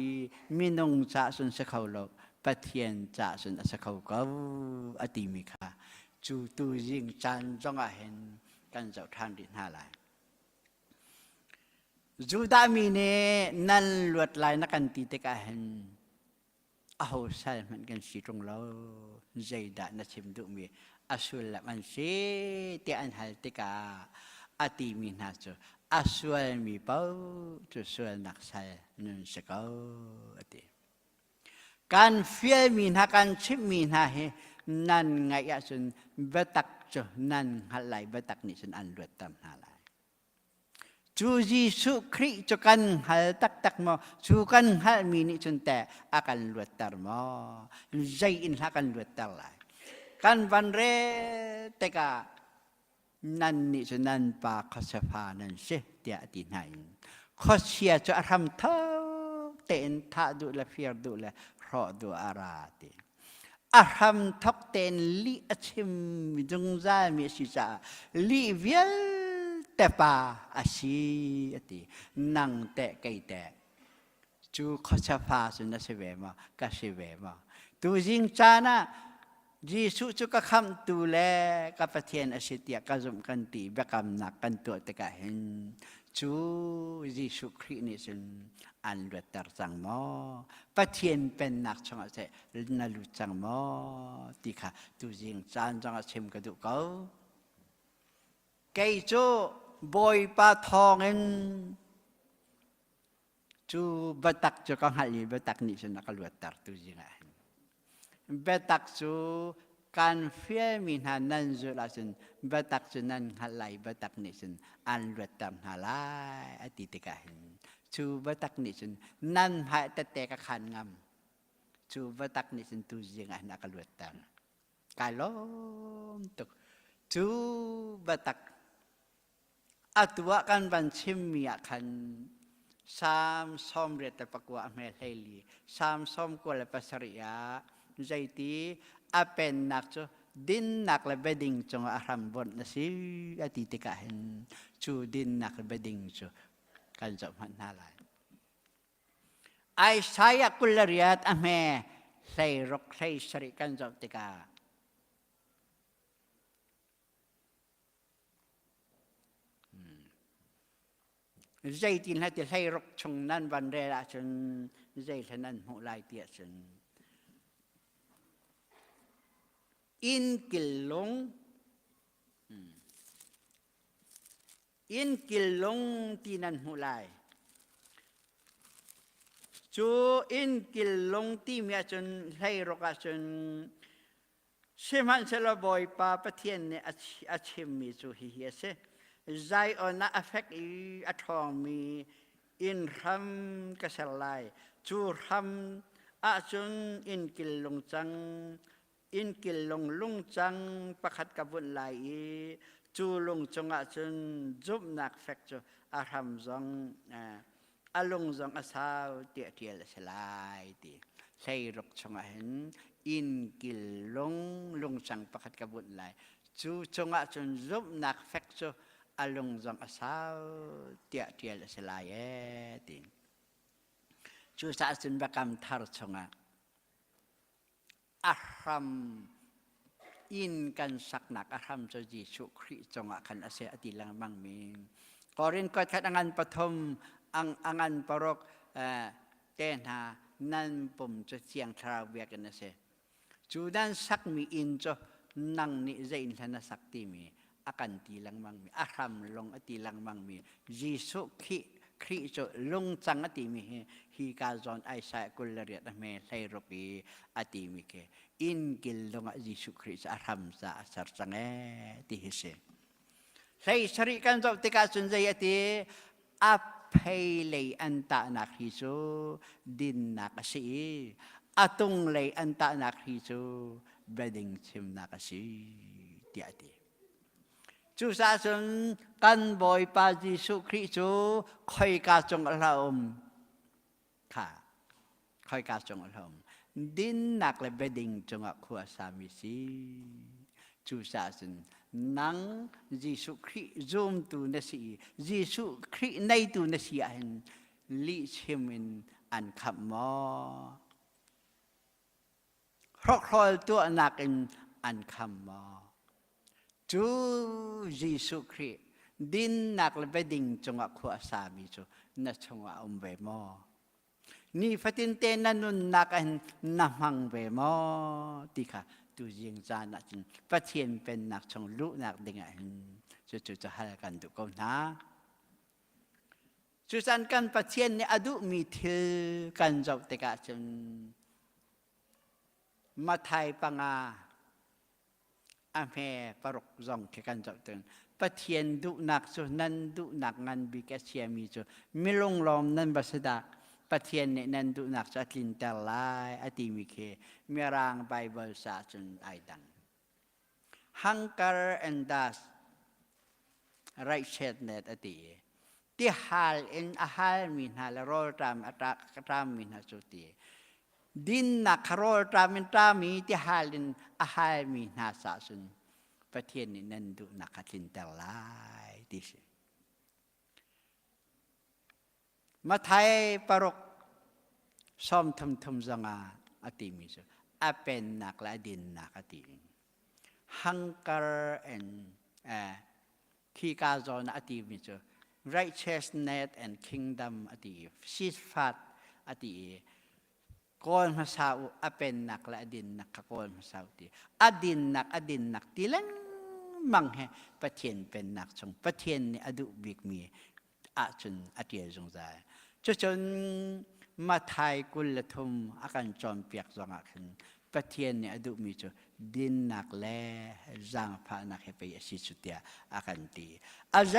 มินงจ่าจนเสเขาโลกปะเทียนจ่าจนเสเขาเกาอติมิคาจูตัวจริงจันจงเห็นกันเจ้าทางดินฮาลายจูดามีเนนั่นลวดลายนักกันตีเตกาเห็นเอาใช่มันกันสีตรงเราใจด่านัชิมดุมีอาสุลมันเสียเตียนหัลเตกาอาติมีนาจูอาสุลมีเป้าจูสุลนักใช้นุนสกาวอติการเฟียมีนาการชิมมีนาเฮนั่นไงอาสุนเบตักจูนั่นหัลไลเบตักนี่สุนอันลวดตามนาลายจูยิสุคริจุกันฮัลตักมอจูกันฮัลมีนิจุนแต่อากันลวดตารมอใจอินฮักันลวดตารลายกันวันเรเตกานันนิจุนันปาขสภานันเสเตียตินัยขอเชียจะทำเท่าเต็นท่าดูแลเฟียดูแลรอดูอาราติอารัมทักเต็นลีอชิมจงใจมีสิจาลีเวียลแต่ป่าอาชีตินังแต่ไกแต่จูขชาฟาสุนัสเวมากาเสเวมาตูจิงจานะยิสุจุกคำตูแลกับประเทศอาชีเตียกจุมกันตีเบกำนักกันตัวตะกะเห็นจูยิสุครินิสุนอันลวดตรจังมอประเทศเป็นนักชงเสนัลุจังมอติค่ะตูจิงจานจังเชมกระดูกเขาไกจูบอยปาทองเอ็นจูบัตักจูกังหัลีบัตักนี่ฉันนักลวดตาร์ตุจิงะบัตักจูการเฟียมีนานันจูลาฉันบัตักจูนันหัลไลบัตักนี่ฉันอันลวดตามหัลายอติติกาเห็นจูบัตักนี่ฉันนันหายแต่แต่กะขันงามจูบัตักนี่ฉันตุจิงะนักลวดตารกายล้มตุกจูบัตักอัตวะกันบันชิมมีอาคันสามส้มเรียตปะกัวเมลเฮลีสามส้มกัวเลปสริยาใจตีอาเป็นนักจูดินนักเลเบดิงจงอารัมบนนสิอติติกาเห็นจูดินนักเลเบดิงจูกันจบมันน่าลายไอสายกุลเรียตอเมใส่รกใส่สริกันจบติกาใจตินให้จะให้รกชงนั่นวันเรละจนใจท่านั้นหัวลายเตียจนอินกิลลงที่นั่นหัวลายจูอินกิลลงที่มีจนให้รกจน ชิมันเชลบอยปาประเทศเนี่ยอาชิมมีสุฮิเฮเซใจออนน่าเอฟเฟกอีอัทองมีอินรัมกษลายจูรัมอาจุนอินกิลลงจังอินกิลลงลุงจังประคัดกับบุญลายจูลงจงอาจุนจุบนักเฟกจูอารัมจงอาลงจงอาสาวเตียเตียลสลายตีใช่รกจงอาเห็นอินกิลลงลุงจังประคัดกับบุญลายจูจงอาจุนจุบนักเฟกจูอาลงจงอาสาวเตียเตียลสลายตีจูสาจุนประกำทาร์จงอาอารัมอินกันสักนักอารัมจะยิสุคริจงอาคันอาเซอติลังบังมีกอรินก็คัดอังอันปฐมอังอันปรกเตนานั่นผมจะเสียงทราเวียกันอาเซจูดันสักมีอินจะนั่งนิเจอินทนาสักตีมีอากันตีลังบังมีอารัมลงอติลังบังมียิสุคริจะลงจังอติมีฮีกาจอนไอซากุลเรียดเมไลรกีอติมิเคอินกิลลงยิสุคริสอารัมซาอัสรจังติฮิเซใส่สริกันจบติกาสุนใจติอภัยเลยอันตานักฮิซูดินนักสีอาตุงเลยอันตานักฮิซูเบดิงชิมนักสีติอาติจูซาสุนกันบอยปาจิสุคริจูคอยกาจงอารมณ์ค่ะคอยกาจงอารมณ์ดินนักและเบดิงจงอักขัวสามิสีจูซาสุนนังจิสุคริจูมตูนสีจิสุคริในตูนสีอันลิชิมินอันขับมอครอกคอยตัวนักอันขับมอจูยิสุคริดินนักเลเบดิงจงอักขัวสามีจูนัชงว่าเวมอนี่ฟัตินเตนันุนนักอันนัมังเวมอติค่ะตูยิงจานักจินปะเทียนเป็นนักชงลุนักดิงอันจูจะหากันตุกนะจูสันกันปะเทียนเนี่ยอดุมีเทกันจบติกาจนมาไทยปังอาอาเมปรกจงเกันจบตึงปะเทียนดุนักสุนันดุนักงันบิกเชียมีจูมิลงลอมนันบัสดาปะเทียนเนี่ยนันดุนักจัดลินเตลายอติมิเคมีรางไบเบิลศาสตร์ไอดัง hunger and thirst righteousness อติที่หาลอินอาหารมินหาลโรตามอัตรามมินหาสุติดินนักโรตรามินตรามีที่หาลินอาหารมินหาสาสุนประเทศนี้นันดุนักลินเตลายดิสิมาไทยปรกซ้อมทำจังอาอติมิสุอาเป็นนักละดินนักอติ hunger and ขีกาจอนอติมิสุ righteousness and kingdom อติชีสฟัดอติก่อนมาสาวอาเป็นนักละอดินนักก่อนมาสาวตีอดินนักตีลังมังเหประเทศเป็นนักชงประเทศนี้อดุบิกมีอาจุนอเดียจงใจจนมาไทยกุลทุมอาการจอมเปียกจงอาขึ้นประเทศนี้อดุมีจูดินนักแลจางพานักไปยสิสุเตียอาการตีอะไร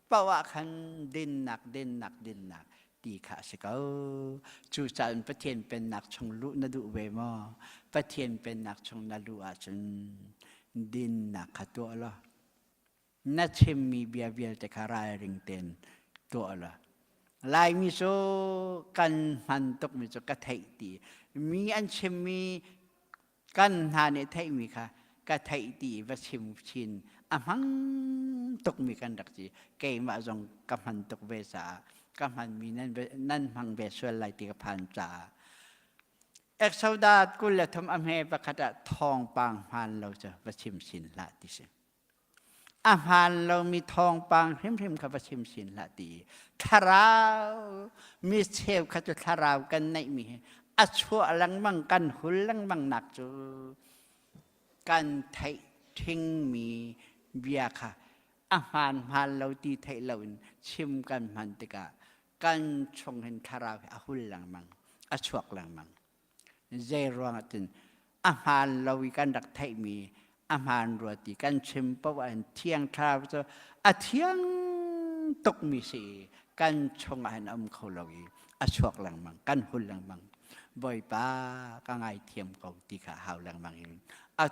ปะวะขันดินนักตีขาสิเขาจูจันประเทศเป็นนักชงลุนดุเวมอประเทศเป็นนักชงนลุอาจนดินนักขัดตัวละนัชมีเบียแต่ขารายริงเตนตัวละลายมิโซกันมันตกมิโซกะไทตีมีอันเชมีกันหาเนไทมีค่ะกะไทตีวัชิมชินอามังตกมีกันดักจีเกมาจงกับมันตกเวสากำมันมีนั่นพังเบสส่วนไรติกพันจ่าเอกสาวดากุลธรรมอเมปะคดะทองปางพันเราจะประชิมสินละติสิอาหารเรามีทองปางพิมกับประชิมสินละติทาราวมีเชฟขจุทาราวกันในมีอัชวลังมังกันหุลลังมังหนักจูกันไทยทิ้งมีเบียค่ะอาหารเราตีไทยเราชิมกันมันติกากันชงเห็นคาราวอาหุลลังมังอชวกลังมังเจรวงติน อาหารเราวิกันดักไทยมีอาหารรัวตีกันชิมปะวันเที่ยงทราบจะเที่ยงตกมีสีกันชงอาหารอมเขาเราอีชวกหลังมังกันหุ่นหลังมังบ่อยป้าก็ไงเทียมเขาตีขาหาวหลังมังอี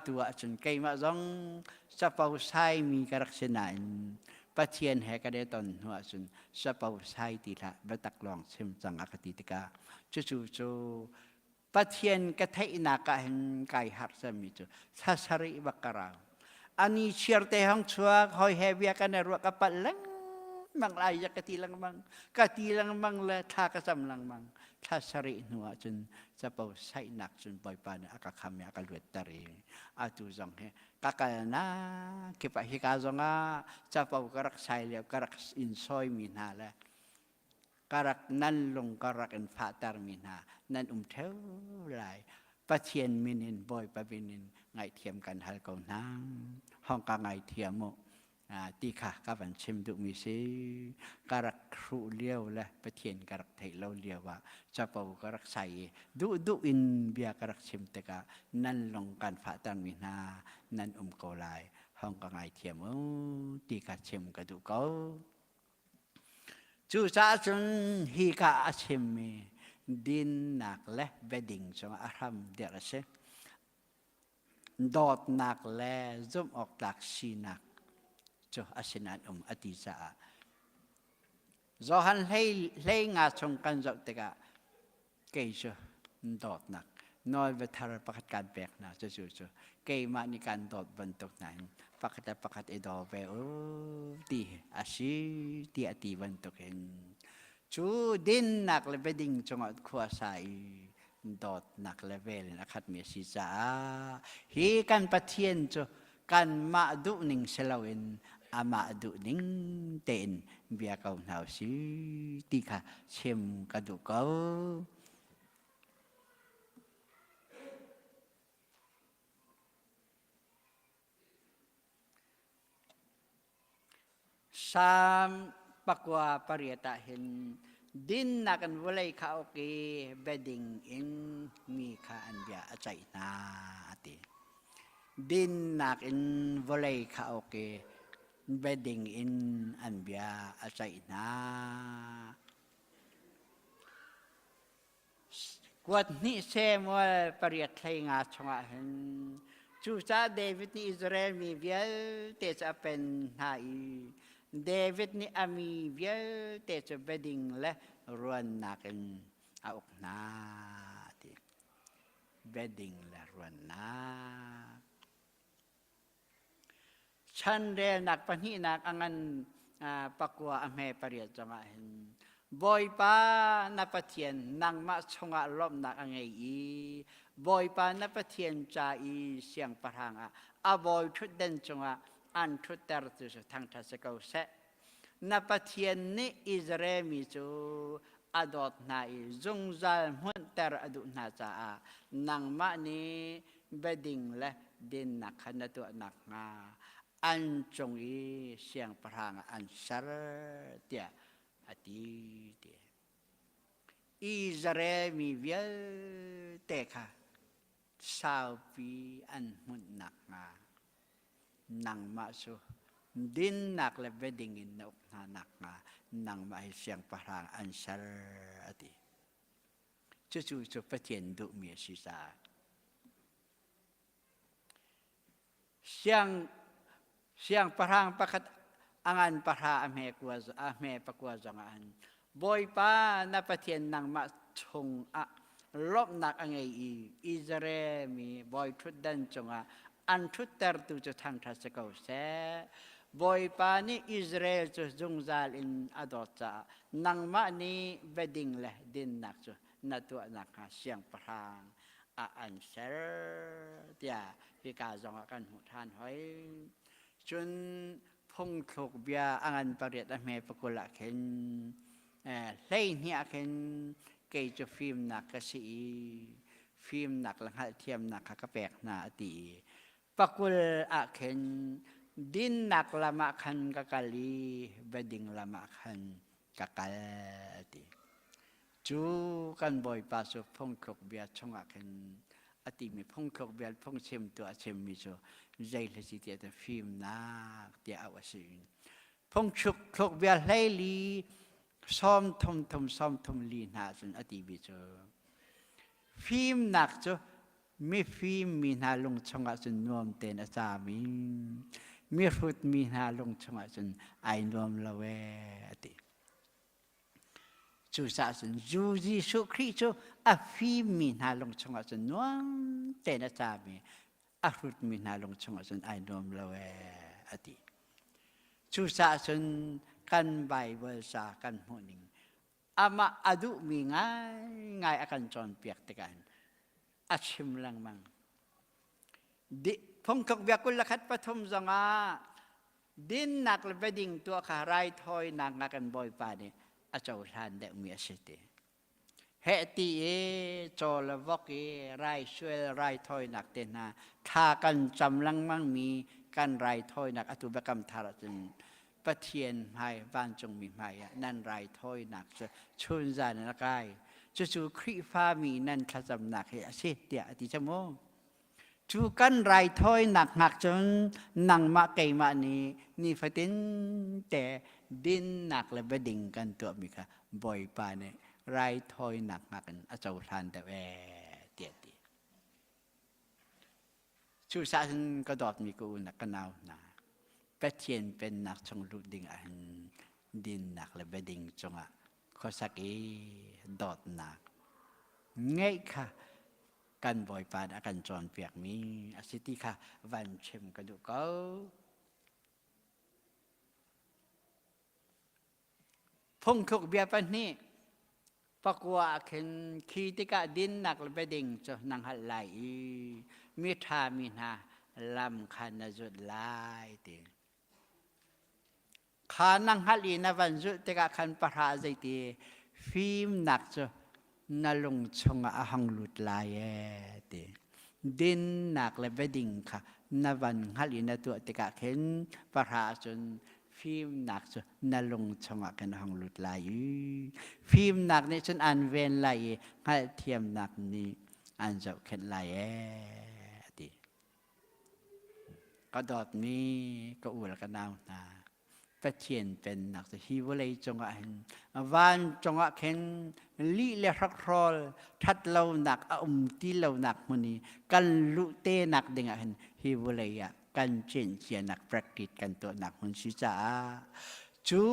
ตัวจนไกมาจงสะเปาไซมีกระษณะปะเทียนแหกระเดตอนหัวจนสะเปาไซตีละบัตักลองชิมจังอคติติกาจู่ปะเทียนกระเทยนักเห็นไก่หักสมิจูซาสริบักกราอันนี้เชื่อเตะห้องชัวคอยเฮบียกันในรัวกระปัลลังมังลายกะตีลังมังเลยทากระซำลังมังซาสริหัวจนจะเป่าใส่หนักจนปล่อยปานอากาศคำอากาศเวทตารีตุจงเฮกะกันนะเก็บฮิกาจงจะเป่ากระรักใส่เลียวกระรักอินซอยมีนาละกรักนั่นลงกรักอินฟาตาร์มินานั่นเท่าไรปะเทียนมินินบอยปะบินินไงเทียมกันฮัลกองน้ำห้องกางไงเทียมโมตีค่ะกับวันชิมดุมิซีกรักครูเลี้ยวและปะเทียนกรักไทยเราเลี้ยวว่าจะเป่ากรักใส่ดุอินเบียกรักชิมเตกะนั่นลงกันฟาตาร์มินานั่นโกลายห้องกางไงเทียมตีค่ะชิมกระดูกเขาจู่จ้าจนฮิกาอาชิมีดินนักเละเบดิงจงอารามเดียร์เชดอดนักเละจุ่มออกตักชีนักจูอาศินันอติจาจอหันเล่งาชงกันจับเตกะเกยจูดอดนักน้อยเวทาร์ประคัดการแบกนะจู่เกยมาในการดอดบรรทุกนั้นประคัดเอดอเวอตีอาชีตีอติบรรทุกเห็นจูดินนักเลเวดิ้งจงอัดขวาใส่ดอดนักเลเวลนักขัดเมียสิจ้าฮีกันปะเทียนจูกันมาดุนิงเซลวินอามาดุนิงเต็นเบียเกาหนาวสิตีค่ะเชื่อมกระดูกเขาสามปักว่าปริยตาเห็นดินนักันวลัยข้าวเกเบดิงอินมีข้าอันเบียใจนาติดินนักอินวลัยข้าวเกเบดิงอินอันเบียใจนากวดนี้เซมว่าปริยตไทยงาชงะเห็นจูจ้าเดวิดในอิสราเอลมีเบียเตจะเป็นหายเดวิดนี่อามีเบียเตจะเบดิงและรวนนักเอาอกนาที่เบดิงและรวนนักฉันเรียนนักปนินักอังันปักว่าอเมปริยจังเห็นบอยป้านับปะเทียนนางมาชงลมนักอังไงบอยป้านับปะเทียนใจเสียงประหังบอยชุดเด่นจงอันทุตเตอร์ตุสทางทัศกาวเสนับปะเทียนนี่อิสราเอลมิจูอดอดนายจงใจมุ่งเตอร์อดุนาจานางมานีเบดิงและดินนักขณะตัวนักงาอันจงเสียงประหังอันสารเตียอดีตอิสราเอลมีเวลเตค่ะชาวปีอันมุ่งนักงานางมาสุดินนักและเวดิงอินนกนานักงานางมาเสียงประหางอันสารอดีจู่ปะเทียนดุเมียศิษาเสียงประหางประคัดอังประหาอเมปะกวาจังอันบอยป้านับปะเทียนนางมาชงลบนักอังไงอิสราเอลมีบอยทุดดันจงอันทุตเตอร์ตุจะทางทัศกาวเสบอยปานีอิสราเอลจะจงซาลินอดอจานังมานีเบดิงเลยดินนักจะนัตัวนักเสียงประหางอันเสรเดียพิการจงกันหุทานหอยจนพงถูกเบียอันปริยตเมปกุละเข็นเล่เนียเข็นเกยจะฟิล์มนักกษีฟิล์มนักหลังเทียมนักกระแปกนาตีปกุลอาเข็นดินนักละมาคันกะกะลีเบดิงละมาคันกะกะตีจูกันบ่อยปาสุพงถูกเบียชงอาเข็น ติมีพงขกเบียลพงเชมตัวเชมมิโซใจเลยสิเตียแต่ฟิล์มนักเตียอวสินพงชุกขกเบียลให้ลีซ้อมทมลีนาจนอติบิโซฟิล์มนักจ้ะมีฟิล์มมีนาลงชงจนนวมเตนอาจามีมีรุดมีนาลงชงจนไอนวมละเวอติจูสาจนจูจิสุคริจูอาฟิล์มมีนาลงชงจนนวมเตนอาจามีอารุดมีนาลงชงจนไอนวมละเวอติจูสาจนกันใบเวสากันหัวนิงอามาอดุมีง่ายอาการจอนเปียกติกันอาชิมลังมังดิพงกเบียกุลขัดปฐมจงาดินนักเลเวดิงตัวขาไรทอยนักกันบ่อยป่านี่อาจารย์ทันเดมีอาศัยเตเฮตีจอลวอกไรช่วยไรทอยนักเตนาทากันจำลังมังมีกันไรทอยนักอตุบกรรมทารจนปะเทียนไม้บ้านจงมีไม้นั่นไรทอยนักชุนจานนักไอจู่ๆครีฟ้ามีนั่นขจำหนักเฮเสียเดียติจโมจู่กันไรทอยหนักจนนังมาเกยมานี่ฟตินแต่ดินหนักเลยไปดิ่งกันตัวมีค่ะบ่อยป่าเนี่ยไรทอยหนักกันอาจารย์ทานแต่แวเตียตีจู่สาฉันก็ดอดมีกูนักกันเอาหนาเป็ดเทียนเป็นนักชงรูดิ่งอันดินหนักเลยไปดิ่งจงอ่ะข้อสักดอดหนักง่ายค่ะกันบ่อยปานอาการจรเปียกมีอาสิติค่ะวันเชมกระดูกเขาพงขกเบียปันนี้ปะกัวเข็นขีติกะดินหนักเลยไปดิ่งจะนังหัดไหลมีทามีนาลำคันจุดลายติขานังหัดลีนวันจุดติกะคันปะราใจตีฟิล์มหนักจะนาลงชงอาหังหลุดลายเตดินหนักเลยไปดิ่งค่ะนาวันฮัลินาตัวติกะเข็นปะราจนฟิล์มหนักจนนาลงชงอากันหังหลุดลายฟิล์มหนักนี่ฉันอ่านเวนลายให้เทียมหนักนี่อ่านจะเข็นลายติก็ดอดนี้ก็อุ่นกันเอานาปะเทียนเป็นนักฮิวเลยจงอ่านวันจงอ่านเข็นลีเลรักรอลทัดเหล่านักที่เหล่านักมันนี่กันลุเตนักดึงอ่านฮิวเลยอ่ะกันเช่นเชียนักปฏิกิกันตัวนักมันชิจาจู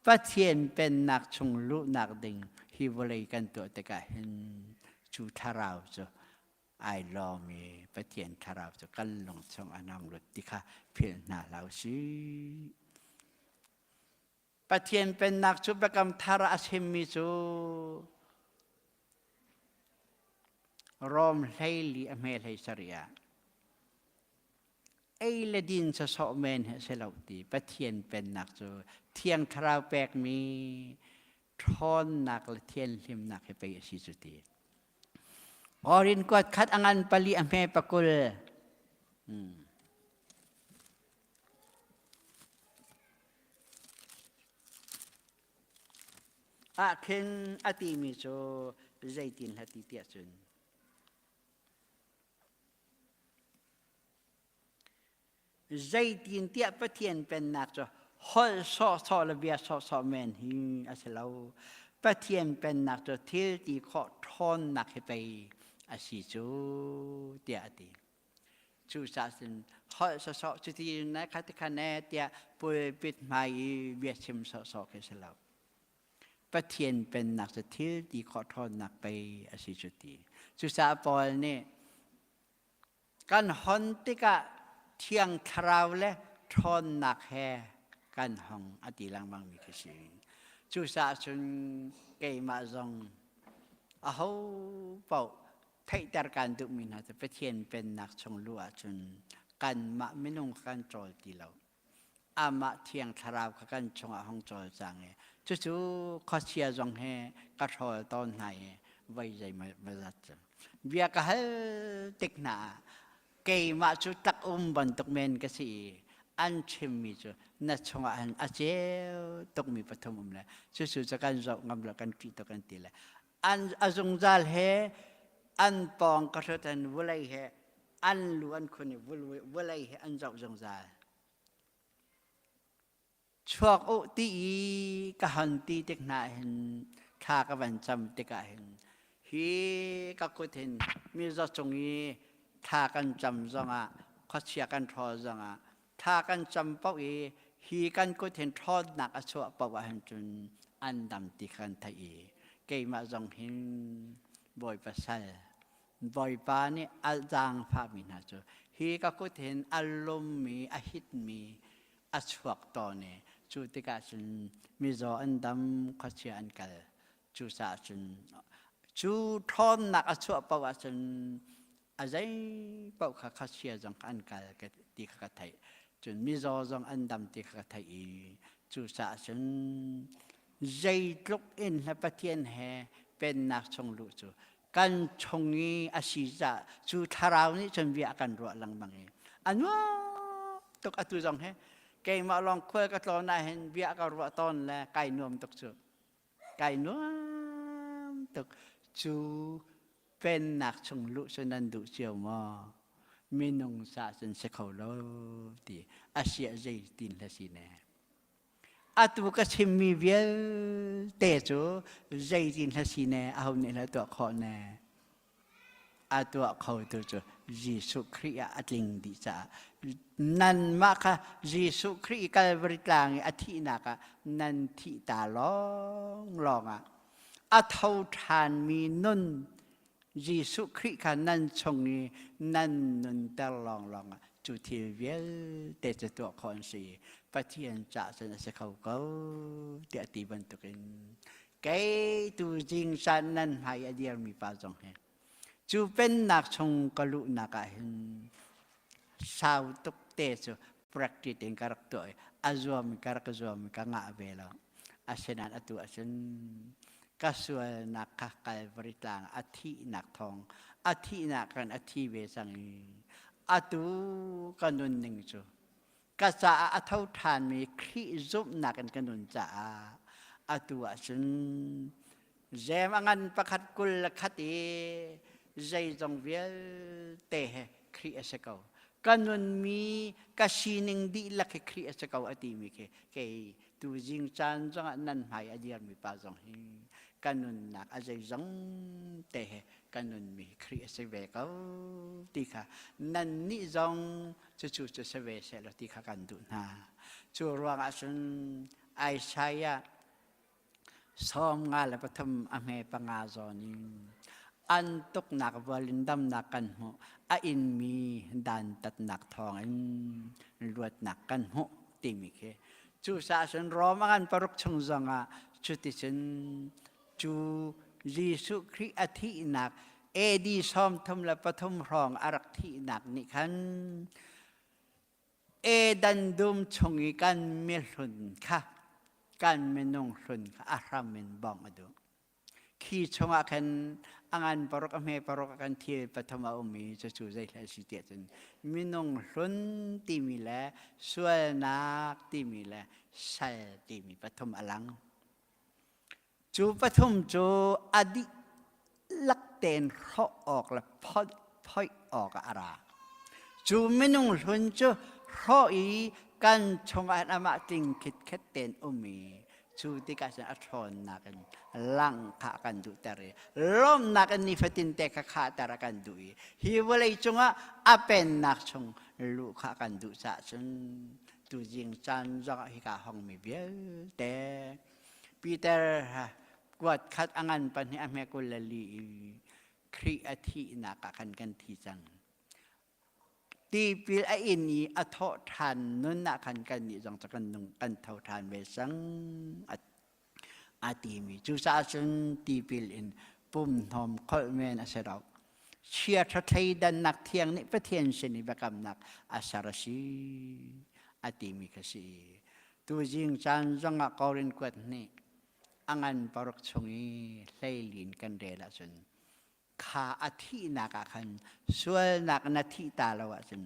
ปะเทียนเป็นนักชงลุนักดึงฮิวเลยกันตัวแต่ก็เห็นจูทาราวจ้ะไอรอมีปะเทียนทาราวจ้ะกันลงชงอนังรถติค่ะเพียงหน้าเราสิปะเทียนเป็นนักชุบกรรมทาราเชมิจูรอมไลลีอเมลไฮสเรียไอเลดินจะสอบเมนเสลาตีปะเทียนเป็นนักจูเทียงทราวแปกมีทอนนักและเทียนลิมนักให้ไปสิจุตีออรินกวดคัดอังันปลีอเมปะกุลอาเคนอติมิโซใจตินหัติเตียจุนใจตินเตียปะเทียนเป็นนักจ้ะฮอลซอระเบียซอเมนหิอาศัยเราปะเทียนเป็นนักจ้ะเที่ยวตีขอทอนนักให้ไปอาศิจูเตียติจูสาสินฮอลซอจุดที่นักขัดคะแนนเตียป่วยปิดไม่เบียชิมซอให้อาศัยเราปะเทียนเป็นนักจะเที่ยวตีขอทอนนักไปอาศิจุตีจุสาปอลนี่การฮอนติกะเที่ยงคราวและทอนนักแห่กันห้องอติลังบางมีกสิจุสาชุนเกยมาจงอาหูเป่าไทยแต่การดุมินาจะปะเทียนเป็นนักชงลัวจนกันมะไม่นงกันโจลตีเราอามาเที่ยงคราวกันชงอาห้องโจลจังจู่ๆข้าเชียจงแห่กระทอตอนไหนไว้ใจมาจัดเบียกะเฮติกหนาเกยมาจุตักบันตุกเมนกสิอันชิมมิจูนัดชงอันอาเจลตุกมีปฐมเลยจู่ๆจะกันจบงำละกันกิตกันตีเลยอันอาจงจัลเฮ อันปองกระทันวุเลยเหอันล้วนคนนี่วุเลยเหอันเจ้าจงใจช่วงอุตีกะหันตีเด็กนาเห็นข้ากะวันจำเด็กเห็นฮีกะกุเห็นมีจะจงยีข้ากันจำจงข้าเชียกันทอจงข้ากันจำเป้าฮีกันกุเห็นทอดหนักอชัวเป้าว่าเห็นจนอันดำตีกันไทยเกี่ยมาจงเห็นบ่อยภาษาบ่อยปานี่อัลจางภาพมินาจูฮีกะกุเห็นอารมณ์มีอหิตมีอชัวตอนนี้จูติกาจุนมีจออันดำข้าเชียอันกัลจูสาจุนจูทอนนักอชัวเป้าว่าจุนอะไรเป้าข้าเชียจงอันกัลกตีข้าไทยจุนมีจอจงอันดำตีข้าไทยจูสาจุนใจลุกอินและประเทียนแห่เป็นนักชงลุจูกันชงนี้อาศิจาจูทาราวนี้จนวิอากันรัวลังบังอันว่าตกอตุจงแห่เก่งมาลองคุยกับตอนนั้นเห็นเบียกับรัวตอนแล้วไก่นวมตกจูไก่นวมตกจูเป็นนักชงลุชนันดุเจียวมามีนงสาจนเสกเขาโลตีอาเซียใจตินละสิเน่อาตุกชิมมีเวียเตจูใจตินละสิเน่เอาเนี่ยละตัวขอเน่อาตัวเขาตัวจูยิสุคริอาติงดิจานันมาค่ะยิสุคริกัลบริตางอธินักนันทิตาลองอาเท่าทานมีนุนยิสุคริค่ะนันชงนี้นันนุนตะลองจุทีเวียเตจตัวคนสีปะเทียนจ่าสนเสเขาเขาเตียตีบันตุกินเกตูจิงสันนันหายอเดียมีปาจงเฮจูเป็นนักชงกลุนักเห็นสาวตุกเตจู practicing karakter azwam karakazwam kanga avela asenan atu asen kaswal nakakal beritang athi nak thong athi nak kan athi ve sang atu kanun ning chu kasa athau than mi khri zup nak kan kanun cha atu asen zem angan pakhat kul khati zai jong vial te khri asekau kanun mi kasining di laki khri asekau ati mi ke tu jing chan jong nan hai adiar mi pa jong hi kanun nak azai jong te kanun mi khri aseve kau ti kha nan ni jong chu se ve se la ti kha kan du na chu ruang asun ai saya som nga la patham ame panga zoni an tuk nak walindam nak kan ho a in mi dan tat nak thong an luat nak kan ho ti mi ke chu sa sun romangan paruk chung zanga chu ti chen chu Jesu Kri athi nak edi som thum la pathum rong arak thi nak ni khan e dan dum chungi kan melhun kha kan menong hlun kha ahram men bong adu khi chunga khan angan parok ame parok kan thi pathama umi chu zai la si te chen minong hlun ti mi la sual nak ti mi la sal ti mi pathum alang chu pathum chu adi lak ten kho ok la phoi ok ara chu minong hlun chu kho i kan chunga ama ting kit khet ten umi chu ti ka san athon na kan lang kha kan du tare lom na kan ni fatin te kha tara kan du hi walai chunga apen nak chung lu kha kan du sa chun tu jing chan za hi ka hong mi bia te Peter kwat khat angan pan hi ame ko lali khri athi na ka kan thi changตีปีไออินี่อัทอทันนั่นนักขันกันนี่จงจะกันนุ่งกันเท่าทันเวสังอาตีมีจูซาจนตีปีอินปุ่มทอมคอยเมนอาเสดอกเชียร์ทัศน์ดันนักเทียงนี่ประเทียนเสนิบกรรมนักอาสารสีอาตีมีกษีตัวจริงจันจงกอรินกวดนี่อังันปรกชงอีไล่ลินกันเดละจนข้าอธินักขันส่วนนักนาทีตาละวะจน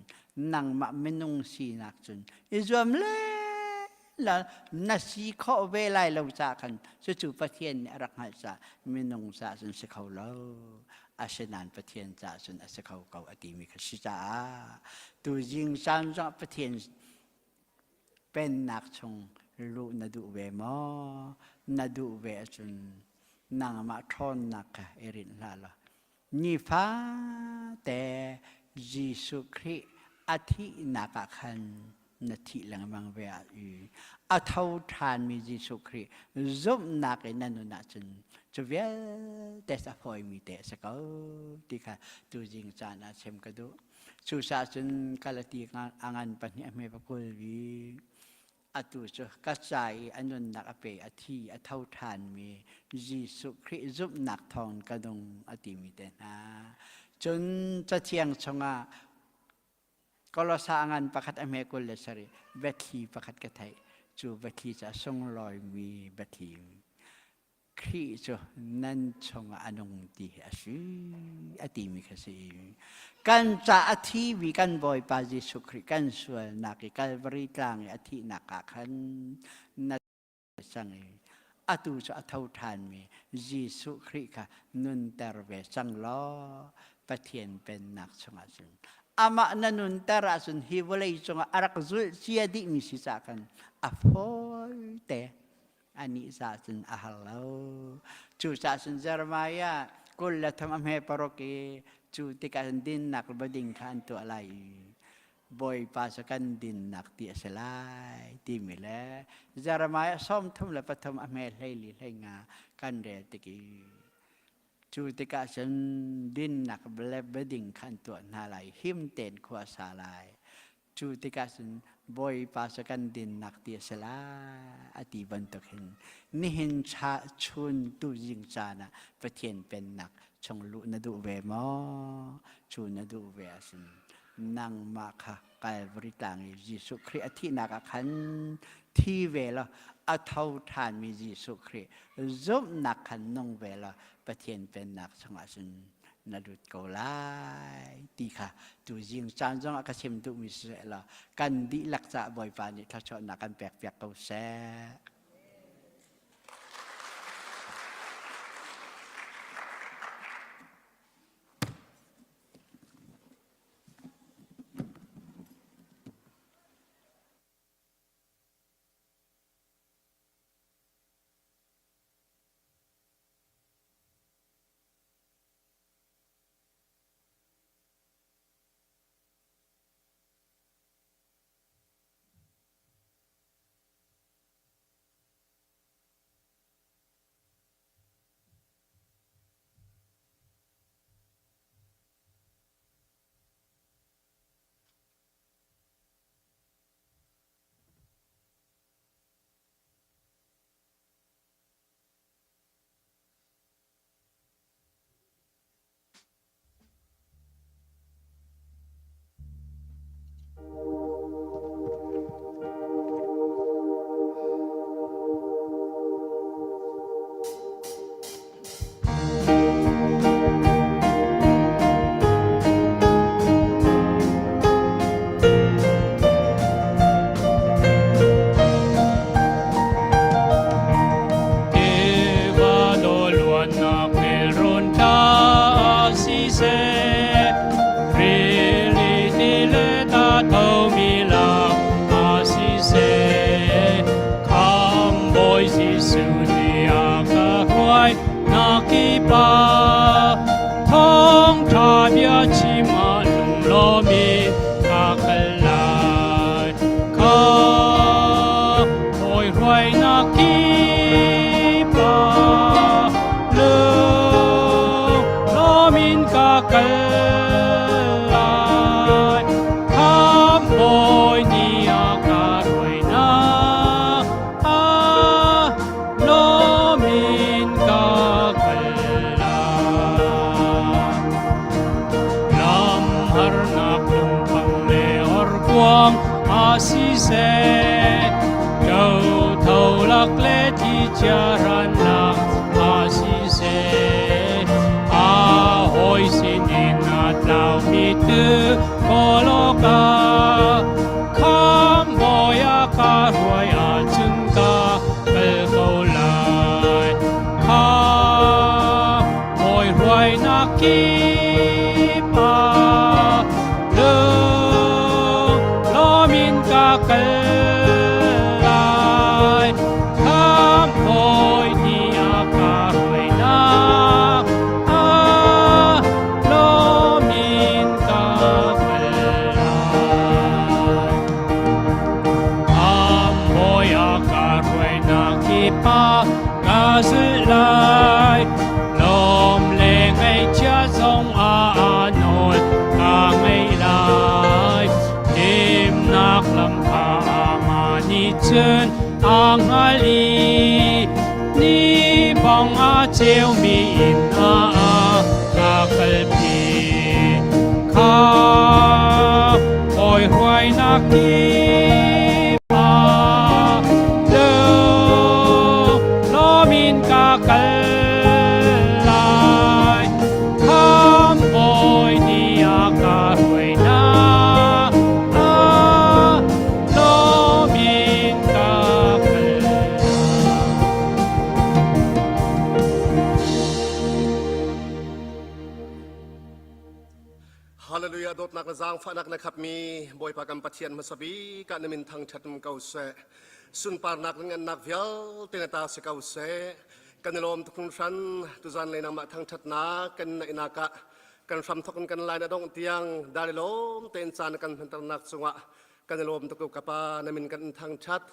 นังมาเมนุงสีนักจนอิจวมเล่ละนาสีข้อเวลัยเราจากขันสุจุปะเทียนรักหัสเมนุงสาจนสเขาเล่า อาชนันประเทศจ่าสุนอาศัยเขาเก่าอดีมีขสิจ่าตัวยิงสามจังประเทศเป็นนักชงลูนาดูเวมอนาดูเวจุนนางมาทอนนักเอรินลาละนี่ฟ้าแต่ยิสุคริอาทินักขันนาทีหลังบางเวลาอาเท่าทานมียิสุคริซุบนักนันนุนักจุนจะเวลแต่สะพอยมีแต่สะเกาที่ค่ะตัวจริงจานาเชมกระดูสุชาจุนกาลตีงานปัญญาเมปกุลวีอาตุจกระจายอันนนนักอเปอธิอาเท่าทานมียิสุคริซุบนักทองกระดงอติมีแต่นะจนจะเทียงชงะก็รอสางานประคัดอเมกุลเลสรีเวทีประคัดกระไทยจูเวทีจะทรงลอยมีเวทีครีจูนั่นชงอนงตีอาชีอติมีขสีกันจะอธิวิกันบ่อยปาจิสุคริกันส่วนนักกันบริกลางอธินักขันนัดสังอตุจะเท่าทานมีจิสุคริค่ะนุนเตอร์เวสังล้อประเทียนเป็นนักชงอาจุนอามานันุนเตอร์สุนฮิวเลยชงอารักจุลเชียดิมิสิจักันอโฟเตอันนี้ศาสนาฮัลโหลจูศาสนาเยอรมายากุลธรรมเมปรกีจูติกันดินนักบดิงขันตัวอะไรบ่อยภาษกันดินนักเตียสลายตีมิเลเยอรมายาส้มทุ่มและปฐมอเมริกาลีให้งากันเรติกีจูติกันดินนักบดิงขันตัวนาไลหิมเตนขวาสาลายจูติกันบ่อยภาษกันดินนักเตียสลายอติบันตุหินนี่เห็นชาชุนตุยิงจานะประเทศเป็นนักชงลุนดูเวมอชูนดูเวสินนางมาค่ะกายบริต่างยิสุคริอธินักขันที่เวลาอัทาวทานมียิสุคริซุบนักขันนงเวลาประเทศเป็นนักชงอาสินนาดุดเกาไลตีค่ะตัวยิงจานจงอากาศเมตุมิสเอละกันดีลักษะบ่อยปานิทัชนักกันแปลกเกาแซนัก kipa lu lo min ka kalai tham hoi ni ka hoi na lo min ka kalai hoi ka hoi na kipa ka zulai lom le ngai cha song anol ka ngai lai tim nak lam pa ni chen ang ali ni bang a cheu mi in ka kal pi ka hoi hoi na ki pa lo lo min ka kal lai tham hoi ni ka hoi na lo min ka kal Hallelujah dot nak zang fa nak khat mi boy pa kam pathian ma sabi ka namin thang that m kau se sun par nak ngan nak vial tenata se kau se kanelom tukun san tu zan le nang ma thang that na kan na inaka kan sam thok kan lai na dong tiang dalilom ten chan kan hantar nak sunga kanelom tukku kapa namin kan thang that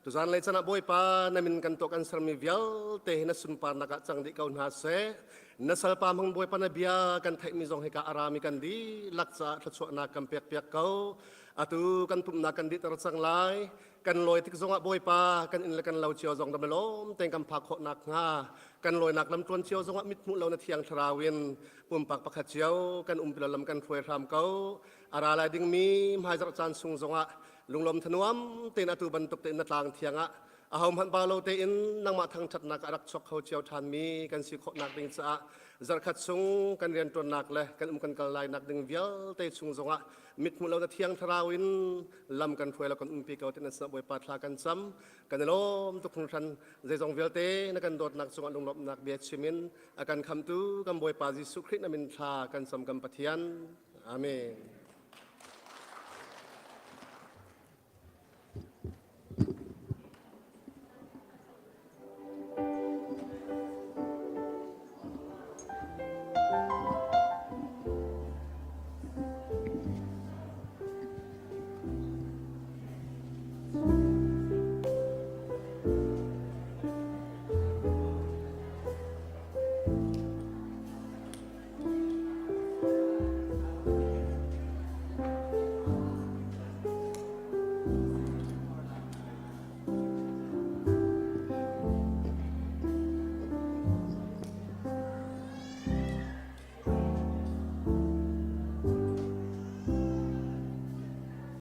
tu zan le chana boy pa namin kan to kan sarmi vial te na sun par nak chang di kau na se nasal pa mang boy pa na bia kan thai mi zong he ka arami kan di laksa thachwa na kam pek pek kau atu kan pum na kan di tar chang lai kan loi tik zonga boy pa kan in la kan lau chiao zong dam lom teng kam phak kho nak nga kan loi nak lam tuan chiao zonga mit mu lau na thiang thrawin pum pak pakhat chiao kan pila lam kan phoi ram kau ara la ding mi mai jar chan sung zonga lunglom thanuam ten atu ban tuk te na tlang thianga ahom han palo te in nang ma thang that nak arak chok ho chiao than mi kan si kho nak ding cha zar khat sung kan rian ton nak le kan kan kal lai nak ding vial te chung zonga mit mu lo na thiang tharawin lam kan phoi la kan pi ka ten sa boy pa thla kan sam kan lom tuk thun than ze zong vial te na kan dot nak chung lom nak bia chimin akan kham tu kan boy pa jisu christ na min tha kan sam kam pathian amen